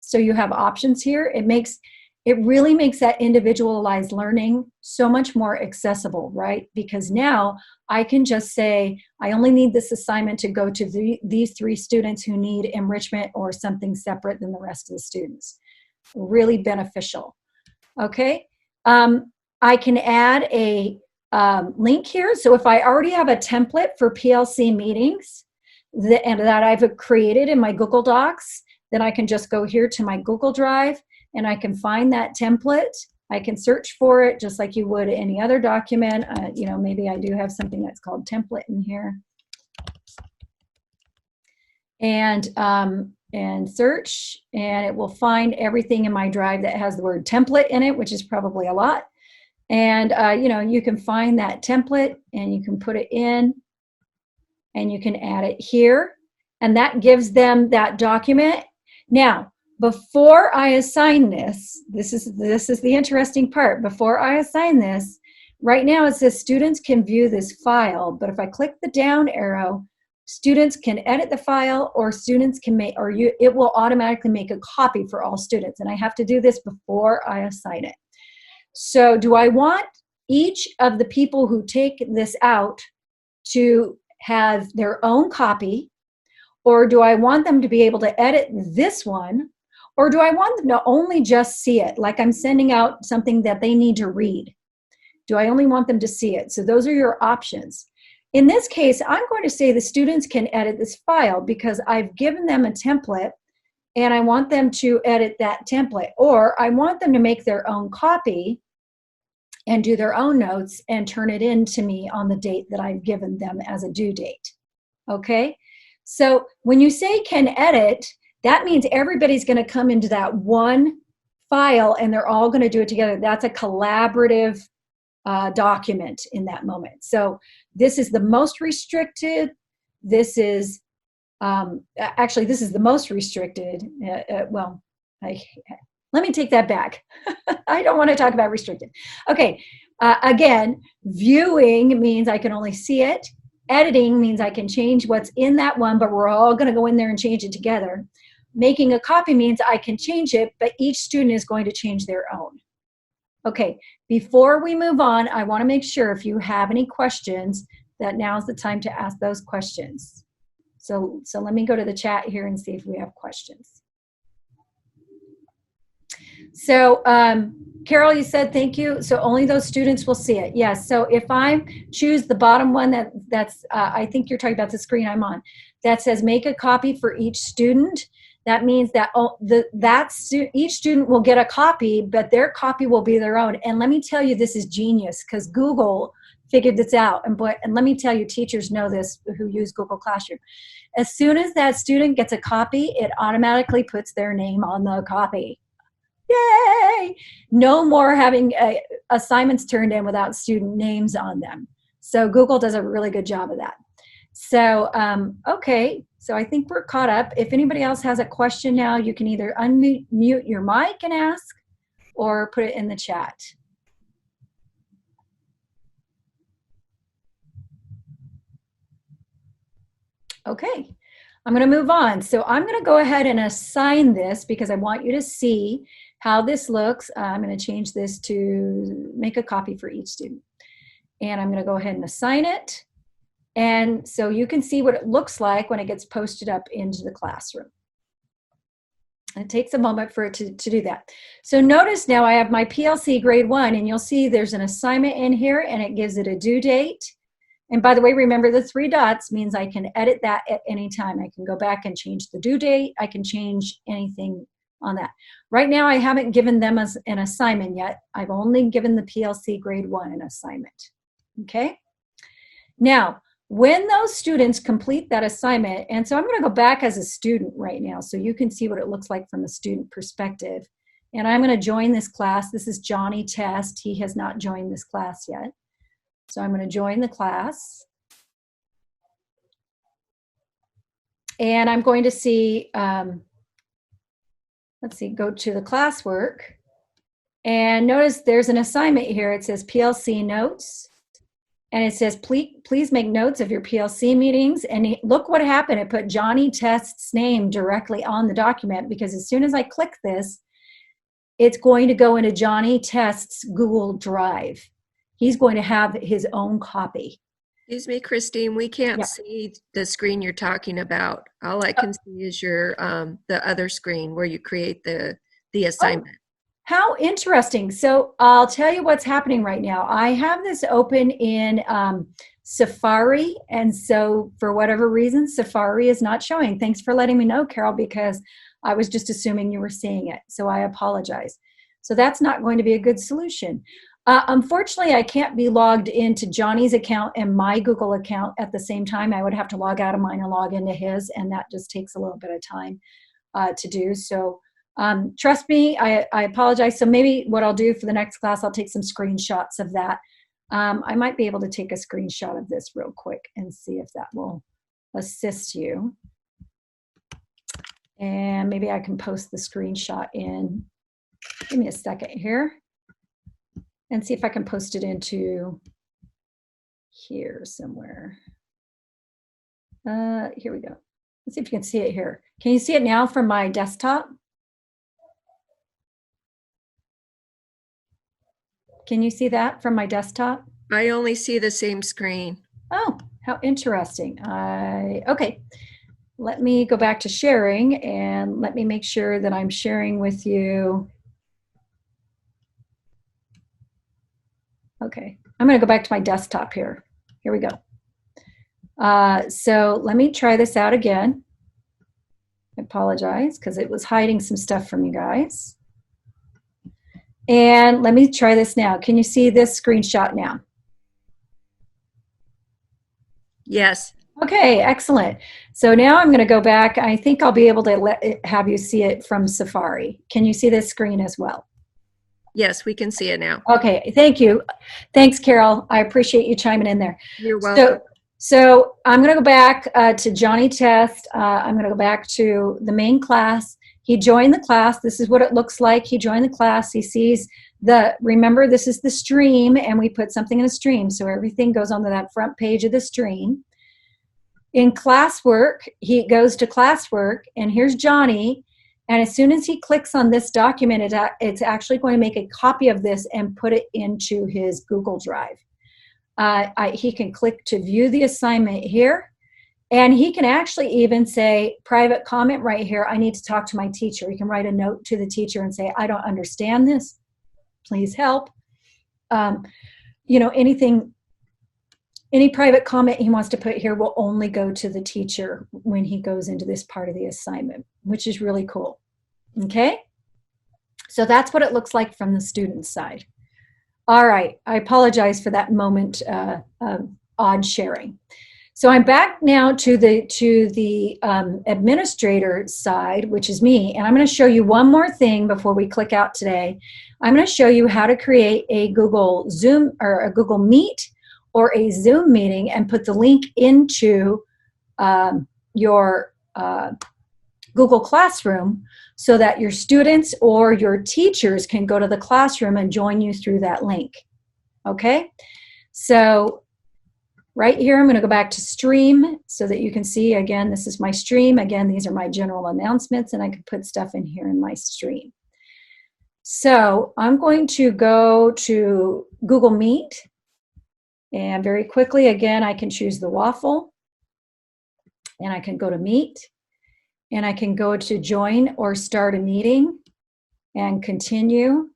So you have options here. It really makes that individualized learning so much more accessible, right? Because now I can just say, I only need this assignment to go to these 3 students who need enrichment or something separate than the rest of the students. Really beneficial. Okay, I can add a link here. So if I already have a template for PLC meetings and that I've created in my Google Docs, then I can just go here to my Google Drive and I can find that template. I can search for it just like you would any other document. You know, maybe I do have something that's called template in here. And search, and it will find everything in my drive that has the word template in it, which is probably a lot. And you know, you can find that template and you can put it in and you can add it here, and that gives them that document. Now, before I assign this is the interesting part. Before I assign this, right now it says students can view this file, but if I click the down arrow, students can edit the file, or students can make, it will automatically make a copy for all students. And I have to do this before I assign it. So do I want each of the people who take this out to have their own copy, or do I want them to be able to edit this one, or do I want them to only just see it, like I'm sending out something that they need to read? Do I only want them to see it? So those are your options. In this case, I'm going to say the students can edit this file because I've given them a template and I want them to edit that template, or I want them to make their own copy and do their own notes and turn it in to me on the date that I've given them as a due date. Okay? So when you say can edit, that means everybody's going to come into that one file and they're all going to do it together. That's a collaborative document in that moment. So this is the most restricted. This is actually, this is the most restricted. Well, let me take that back. I don't want to talk about restricted. Okay, again, viewing means I can only see it. Editing means I can change what's in that one, but we're all going to go in there and change it together. Making a copy means I can change it, but each student is going to change their own. Okay, before we move on, I want to make sure if you have any questions, that now's the time to ask those questions. So let me go to the chat here and see if we have questions. So Carol, you said thank you. So only those students will see it. Yes. So if I choose the bottom one, that's I think you're talking about the screen I'm on, that says make a copy for each student, that means that each student will get a copy, but their copy will be their own. And let me tell you, this is genius because Google figured this out. And let me tell you, teachers know this who use Google Classroom. As soon as that student gets a copy, it automatically puts their name on the copy. Yay! No more having assignments turned in without student names on them. So Google does a really good job of that. So, okay, so I think we're caught up. If anybody else has a question now, you can either unmute your mic and ask or put it in the chat. Okay, I'm going to move on. So I'm going to go ahead and assign this because I want you to see how this looks. I'm going to change this to make a copy for each student. And I'm going to go ahead and assign it. And so you can see what it looks like when it gets posted up into the classroom. It takes a moment for it to do that. So notice now I have my PLC grade 1, and you'll see there's an assignment in here, and it gives it a due date. And by the way, remember the 3 dots means I can edit that at any time. I can go back and change the due date. I can change anything on that. Right now, I haven't given them an assignment yet. I've only given the PLC grade 1 an assignment. Okay? Now, when those students complete that assignment, and so I'm going to go back as a student right now so you can see what it looks like from a student perspective. And I'm going to join this class. This is Johnny Test. He has not joined this class yet. So I'm going to join the class. And I'm going to see, let's see, go to the classwork. And notice there's an assignment here. It says PLC notes. And it says, please make notes of your PLC meetings. And look what happened. It put Johnny Test's name directly on the document because as soon as I click this, it's going to go into Johnny Test's Google Drive. He's going to have his own copy. Excuse me, Christine, we can't see the screen you're talking about. All I can see is your the other screen where you create the assignment. How interesting. So I'll tell you what's happening right now. I have this open in Safari, and so for whatever reason, Safari is not showing. Thanks for letting me know, Carol, because I was just assuming you were seeing it, so I apologize. So that's not going to be a good solution. Unfortunately, I can't be logged into Johnny's account and my Google account at the same time. I would have to log out of mine and log into his, and that just takes a little bit of time to do. So trust me, I apologize. So maybe what I'll do for the next class, I'll take some screenshots of that. I might be able to take a screenshot of this real quick and see if that will assist you. And maybe I can post the screenshot in, give me a second here, and see if I can post it into here somewhere. Here we go. Let's see if you can see it here. Can you see it now from my desktop? Can you see that from my desktop? I only see the same screen. Oh, how interesting. Okay, let me go back to sharing and let me make sure that I'm sharing with you. Okay, I'm going to go back to my desktop here. Here we go. So let me try this out again. I apologize because it was hiding some stuff from you guys. And let me try this now. Can you see this screenshot now? Yes. Okay, excellent. So now I'm going to go back. I think I'll be able to have you see it from Safari. Can you see this screen as well? Yes, we can see it now. Okay, thank you. Thanks, Carol. I appreciate you chiming in there. You're welcome. So I'm going to go back to Johnny Test. I'm going to go back to the main class. He joined the class. This is what it looks like. He joined the class. He sees remember, this is the stream, and we put something in a stream. So everything goes onto that front page of the stream. In Classwork, he goes to Classwork, and here's Johnny. And as soon as he clicks on this document, it's actually going to make a copy of this and put it into his Google Drive. He can click to view the assignment here. And he can actually even say, private comment right here, I need to talk to my teacher. He can write a note to the teacher and say, I don't understand this. Please help. You know, anything any private comment he wants to put here will only go to the teacher when he goes into this part of the assignment, which is really cool. Okay? So that's what it looks like from the student side. All right, I apologize for that moment of odd sharing. So I'm back now to the administrator side, which is me, and I'm going to show you one more thing before we click out today. I'm going to show you how to create a Google Zoom or a Google Meet or a Zoom meeting and put the link into your Google Classroom so that your students or your teachers can go to the classroom and join you through that link. Okay? So right here, I'm going to go back to stream so that you can see, again, this is my stream. Again, these are my general announcements, and I can put stuff in here in my stream. So I'm going to go to Google Meet. And very quickly, again, I can choose the waffle. And I can go to Meet. And I can go to Join or Start a Meeting and continue.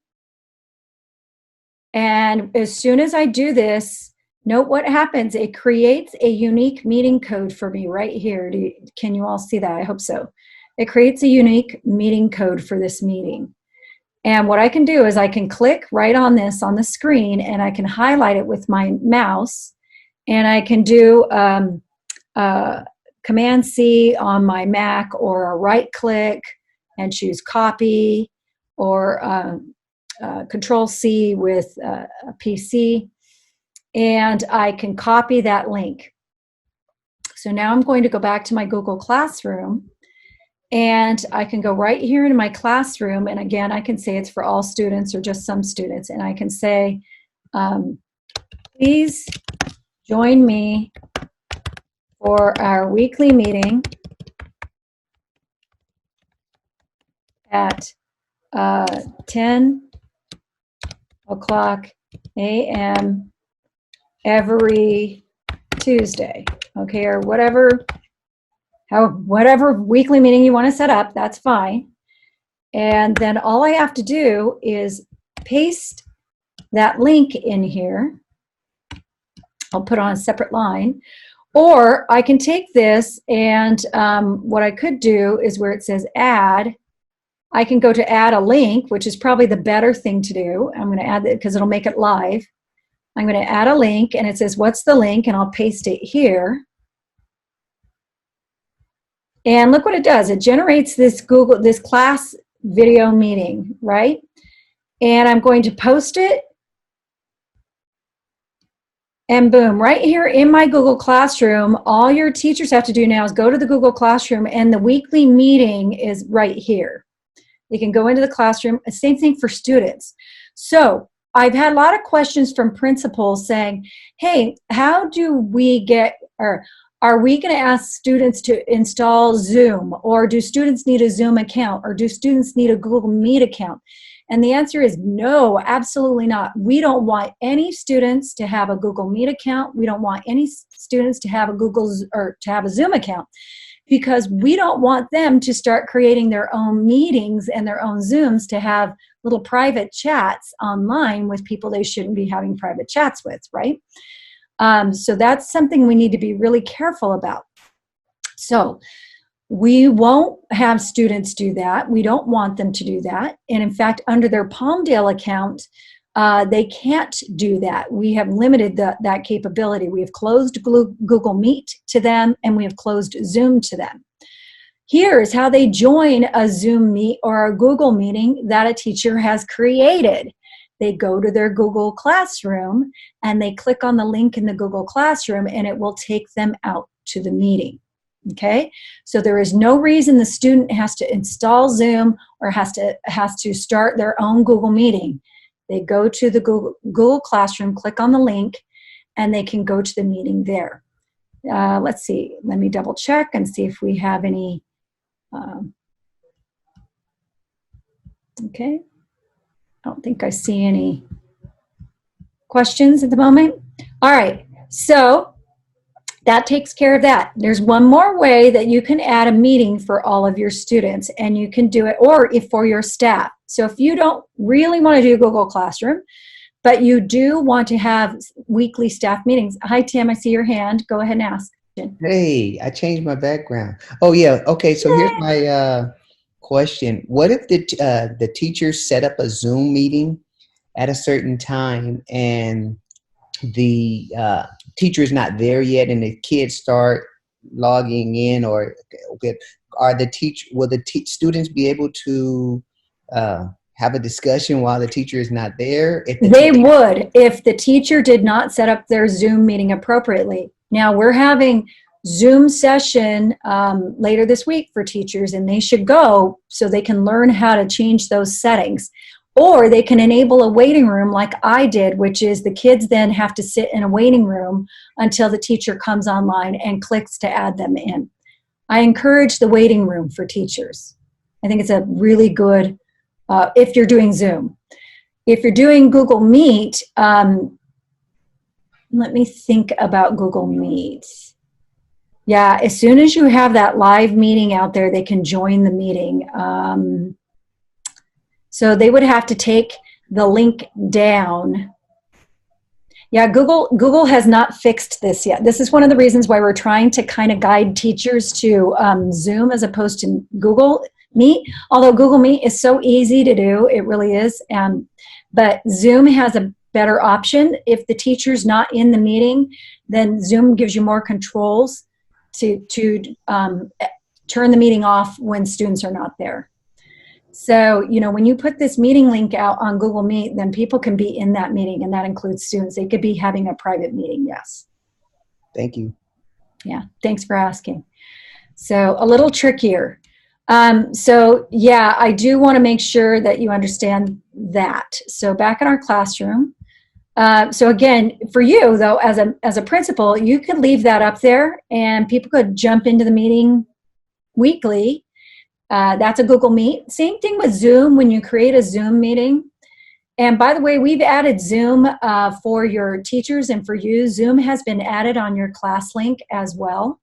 And as soon as I do this, note what happens. It creates a unique meeting code for me right here. Can you all see that? I hope so. It creates a unique meeting code for this meeting. And what I can do is I can click right on this on the screen, and I can highlight it with my mouse, and I can do Command-C on my Mac, or a right-click and choose Copy, or Control-C with a PC, and I can copy that link. So now I'm going to go back to my Google Classroom, and I can go right here into my classroom, and again, I can say it's for all students or just some students, and I can say, please join me for our weekly meeting at 10 o'clock a.m. every Tuesday, okay, or whatever weekly meeting you want to set up, that's fine. And then all I have to do is paste that link in here. I'll put on a separate line. Or I can take this, and what I could do is where it says add, I can go to add a link, which is probably the better thing to do. I'm going to add it because it'll make it live. I'm going to add a link, and it says, what's the link? And I'll paste it here. And look what it does. It generates this class video meeting, right? And I'm going to post it. And boom, right here in my Google Classroom, all your teachers have to do now is go to the Google Classroom, and the weekly meeting is right here. You can go into the classroom. Same thing for students. So I've had a lot of questions from principals saying, hey, how do we get, or are we going to ask students to install Zoom, or do students need a Zoom account, or do students need a Google Meet account? And the answer is no, absolutely not. We don't want any students to have a Google Meet account. We don't want any students to have a Zoom account, because we don't want them to start creating their own meetings and their own Zooms to have little private chats online with people they shouldn't be having private chats with, right? So that's something we need to be really careful about. So we won't have students do that. We don't want them to do that. And in fact, under their Palmdale account, they can't do that. We have limited that capability. We have closed Google Meet to them, and we have closed Zoom to them. Here's how they join a Zoom Meet or a Google meeting that a teacher has created. They go to their Google Classroom, and they click on the link in the Google Classroom, and it will take them out to the meeting. Okay, so there is no reason the student has to install Zoom or has to start their own Google meeting. They go to the Google Classroom, click on the link, and they can go to the meeting there. Let's see, let me double check and see if we have any. Okay, I don't think I see any questions at the moment. All right, so that takes care of that. There's one more way that you can add a meeting for all of your students, and you can do it, or if for your staff. So if you don't really want to do Google Classroom, but you do want to have weekly staff meetings. Hi, Tim, I see your hand. Go ahead and ask. Hey, I changed my background. Oh yeah. Okay. So here's my question. What if the teachers set up a Zoom meeting at a certain time and the teacher is not there yet, and the kids start logging in, or will the students be able to have a discussion while the teacher is not there? They would, if the teacher did not set up their Zoom meeting appropriately. Now we're having Zoom session later this week for teachers, and they should go so they can learn how to change those settings. Or they can enable a waiting room like I did, which is the kids then have to sit in a waiting room until the teacher comes online and clicks to add them in. I encourage the waiting room for teachers. I think it's a really good, if you're doing Zoom. If you're doing Google Meet, let me think about Google Meet. Yeah, as soon as you have that live meeting out there, they can join the meeting. So they would have to take the link down. Yeah, Google has not fixed this yet. This is one of the reasons why we're trying to kind of guide teachers to Zoom as opposed to Google Meet. Although Google Meet is so easy to do, it really is. But Zoom has a better option. If the teacher's not in the meeting, then Zoom gives you more controls to turn the meeting off when students are not there. So, when you put this meeting link out on Google Meet, then people can be in that meeting, and that includes students. They could be having a private meeting, yes. Thank you. Yeah, thanks for asking. So, a little trickier. So, yeah, I do want to make sure that you understand that. So, back in our classroom. So, again, for you, though, as a principal, you could leave that up there, and people could jump into the meeting weekly. That's a Google Meet. Same thing with Zoom when you create a Zoom meeting. And by the way, we've added Zoom for your teachers and for you. Zoom has been added on your ClassLink as well.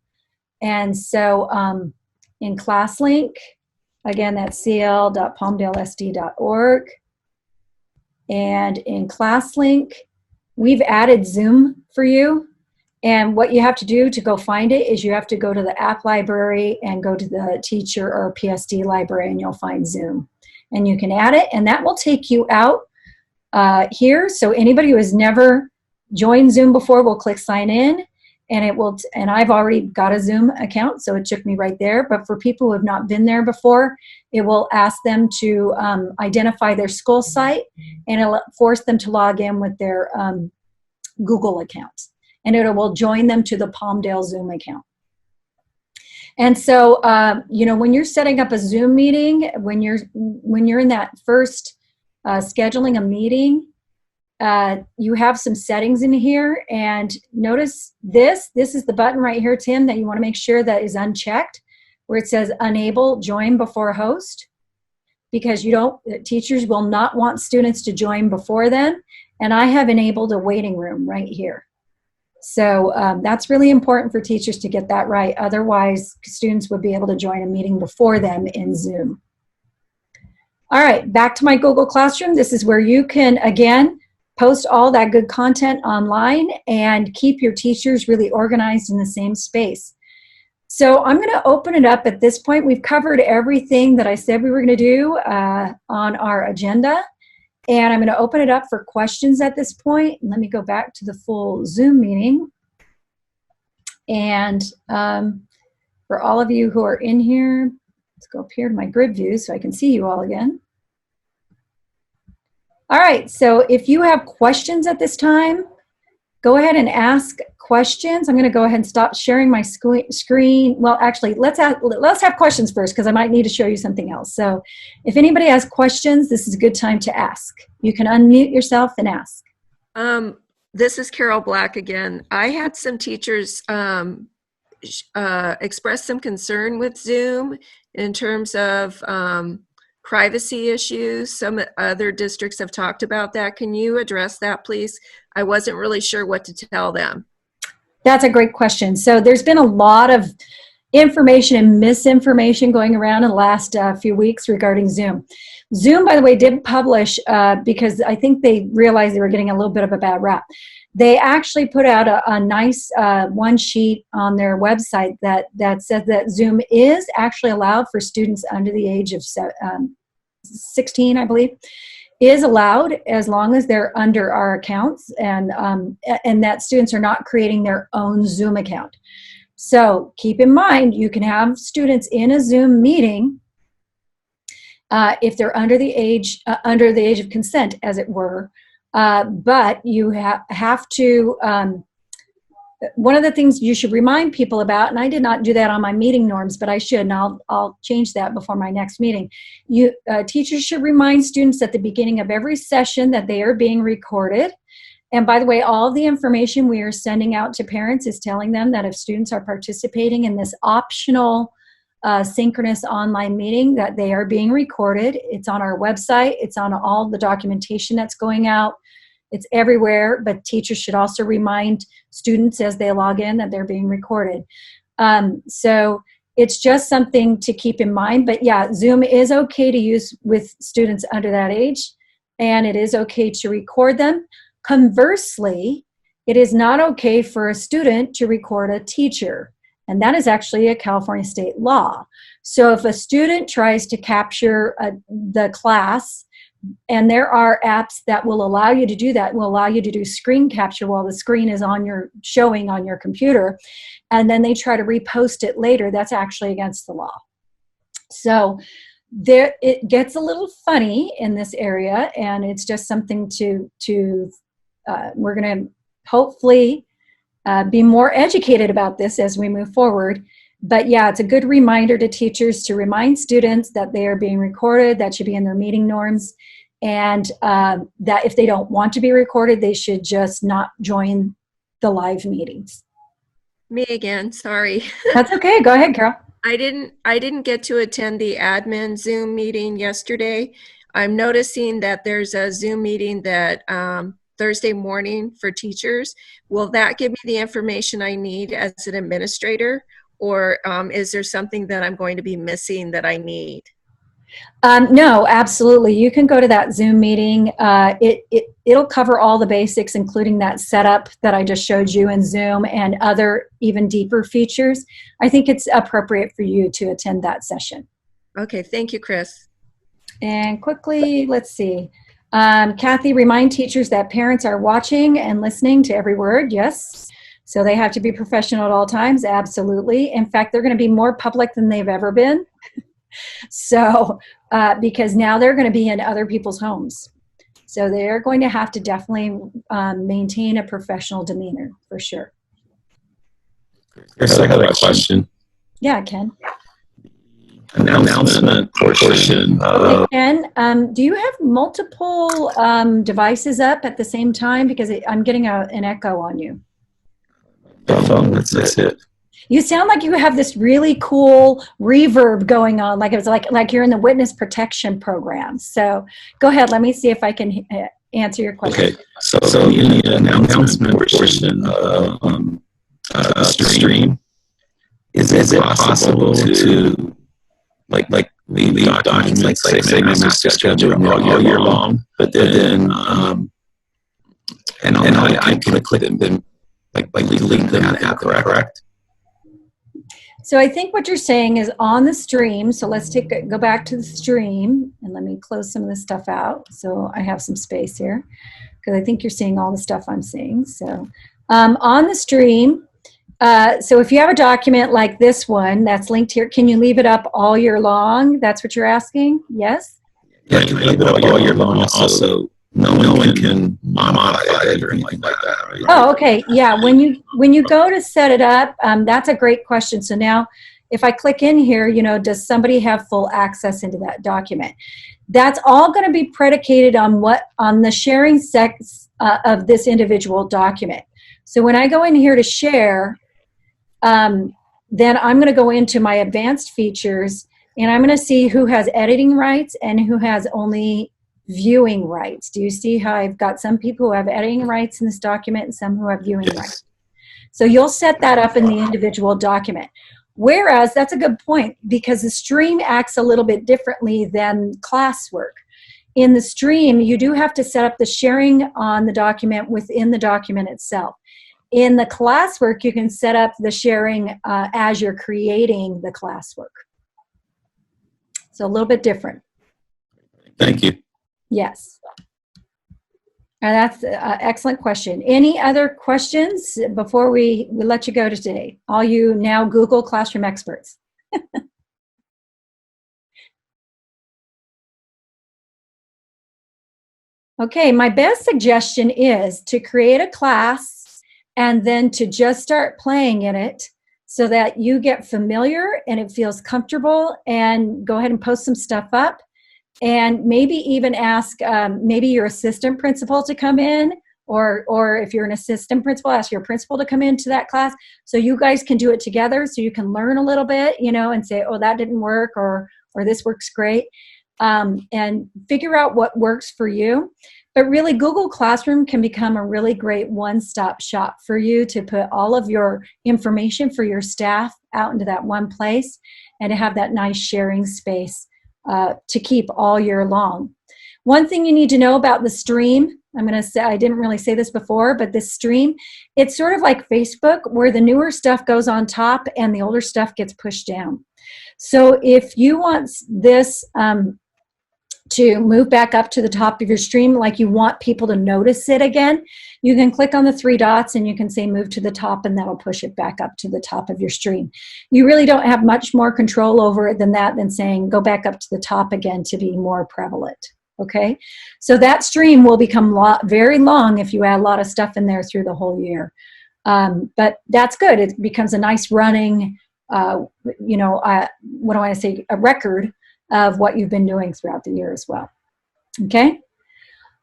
And so in ClassLink, again, that's cl.palmdalesd.org. And in ClassLink, we've added Zoom for you. And what you have to do to go find it is you have to go to the app library and go to the teacher or PSD library, and you'll find Zoom. And you can add it, and that will take you out here. So anybody who has never joined Zoom before will click sign in, and it will. And I've already got a Zoom account, so it took me right there. But for people who have not been there before, it will ask them to identify their school site, and it'll force them to log in with their Google account. And it will join them to the Palmdale Zoom account. And so, when you're setting up a Zoom meeting, when you're in that first scheduling a meeting, you have some settings in here. And notice this is the button right here, Tim, that you want to make sure that is unchecked, where it says enable join before host, because teachers will not want students to join before then. And I have enabled a waiting room right here. So that's really important for teachers to get that right. Otherwise, students would be able to join a meeting before them in Zoom. All right, back to my Google Classroom. This is where you can, again, post all that good content online and keep your teachers really organized in the same space. So I'm going to open it up at this point. We've covered everything that I said we were going to do on our agenda. And I'm going to open it up for questions at this point. Let me go back to the full Zoom meeting. And for all of you who are in here, let's go up here to my grid view so I can see you all again. All right, so if you have questions at this time, go ahead and ask questions. I'm going to go ahead and stop sharing my screen. Well, actually, let's have questions first, because I might need to show you something else. So if anybody has questions, this is a good time to ask. You can unmute yourself and ask. This is Carol Black again. I had some teachers express some concern with Zoom in terms of privacy issues. Some other districts have talked about that. Can you address that, please? I wasn't really sure what to tell them. That's a great question. So there's been a lot of information and misinformation going around in the last few weeks regarding Zoom. Zoom, by the way, did publish, because I think they realized they were getting a little bit of a bad rap. They actually put out a nice one sheet on their website that says that Zoom is actually allowed for students under the age of 16, I believe, is allowed as long as they're under our accounts, and that students are not creating their own Zoom account. So keep in mind, you can have students in a Zoom meeting if they're under the age of consent, as it were. But you have to, one of the things you should remind people about, and I did not do that on my meeting norms, but I should, and I'll change that before my next meeting. Teachers should remind students at the beginning of every session that they are being recorded. And by the way, all the information we are sending out to parents is telling them that if students are participating in this optional synchronous online meeting, that they are being recorded. It's on our website. It's on all the documentation that's going out. It's everywhere, but teachers should also remind students as they log in that they're being recorded. So it's just something to keep in mind. But yeah, Zoom is okay to use with students under that age, and it is okay to record them. Conversely, it is not okay for a student to record a teacher, and that is actually a California state law. So if a student tries to capture the class, and there are apps that will allow you to do that, will allow you to do screen capture while the screen is showing on your computer, and then they try to repost it later, that's actually against the law. So it gets a little funny in this area, and it's just something we're going to hopefully be more educated about this as we move forward. But yeah, it's a good reminder to teachers to remind students that they are being recorded. That should be in their meeting norms, and that if they don't want to be recorded, they should just not join the live meetings. Me again, sorry. That's okay. Go ahead, Carol. I didn't get to attend the admin Zoom meeting yesterday. I'm noticing that there's a Zoom meeting that Thursday morning for teachers. Will that give me the information I need as an administrator, or is there something that I'm going to be missing that I need? No, absolutely. You can go to that Zoom meeting. It'll cover all the basics, including that setup that I just showed you in Zoom and other even deeper features. I think it's appropriate for you to attend that session. Okay, thank you, Chris. And quickly, let's see. Kathy, remind teachers that parents are watching and listening to every word. Yes. So they have to be professional at all times. Absolutely. In fact, they're going to be more public than they've ever been. So, because now they're going to be in other people's homes. So they're going to have to definitely maintain a professional demeanor for sure. Chris, I have a question. Yeah, Ken. Announcement portion. Okay, Ken, do you have multiple devices up at the same time? Because I'm getting an echo on you. That's it. You sound like you have this really cool reverb going on, like it was like you're in the witness protection program. So go ahead. Let me see if I can answer your question. Okay. So in the announcement portion of stream, is it possible to like leave documents like say my master schedule all year long, but then and I can click them like leave them at correct? So I think what you're saying is on the stream. So let's go back to the stream, and let me close some of this stuff out so I have some space here, because I think you're seeing all the stuff I'm seeing. So on the stream, so if you have a document like this one that's linked here, can you leave it up all year long? That's what you're asking? Yes? Yeah, you can leave it up all year long. Also, no one can modify it or anything like that, right? Oh, okay. Yeah, when you go to set it up, that's a great question. So now if I click in here, does somebody have full access into that document? That's all going to be predicated on the sharing of this individual document. So when I go in here to share, then I'm going to go into my advanced features, and I'm going to see who has editing rights and who has only viewing rights. Do you see how I've got some people who have editing rights in this document and some who have viewing rights? So you'll set that up in the individual document. Whereas, that's a good point, because the stream acts a little bit differently than Classwork. in the stream, you do have to set up the sharing on the document within the document itself. In the classwork, you can set up the sharing as you're creating the classwork. So a little bit different. Thank you. Yes. And that's an excellent question. Any other questions before we let you go today? All you now Google Classroom experts. Okay, my best suggestion is to create a class and then to just start playing in it so that you get familiar and it feels comfortable, and go ahead and post some stuff up. And maybe even ask maybe your assistant principal to come in, or if you're an assistant principal, ask your principal to come into that class so you guys can do it together, so you can learn a little bit, you know, and say, oh, that didn't work, or this works great, and figure out what works for you. But really, Google Classroom can become a really great one-stop shop for you to put all of your information for your staff out into that one place, and to have that nice sharing space to keep all year long. One thing you need to know about the stream, I'm going to say, I didn't really say this before, but this stream, it's sort of like Facebook, where the newer stuff goes on top and the older stuff gets pushed down. So if you want this to move back up to the top of your stream, like you want people to notice it again, you can click on the three dots and you can say move to the top, and that'll push it back up to the top of your stream. You really don't have much more control over it than that, than saying go back up to the top again to be more prevalent. Okay, so that stream will become very long if you add a lot of stuff in there through the whole year. But that's good. It becomes a nice running, you know, what do I say, a record of what you've been doing throughout the year as well. Okay?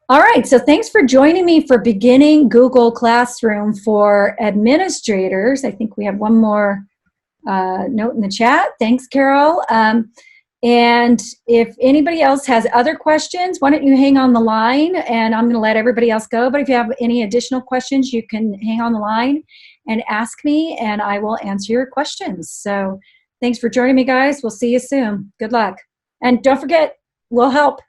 All right, so thanks for joining me for beginning Google Classroom for administrators. I think we have one more note in the chat. Thanks, Carol. And if anybody else has other questions, why don't you hang on the line, and I'm going to let everybody else go. But if you have any additional questions, you can hang on the line and ask me, and I will answer your questions. So thanks for joining me, guys. We'll see you soon. Good luck. And don't forget, we'll help.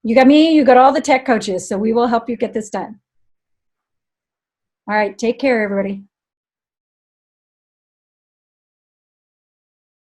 You got me, you got all the tech coaches, so we will help you get this done. All right, take care, everybody.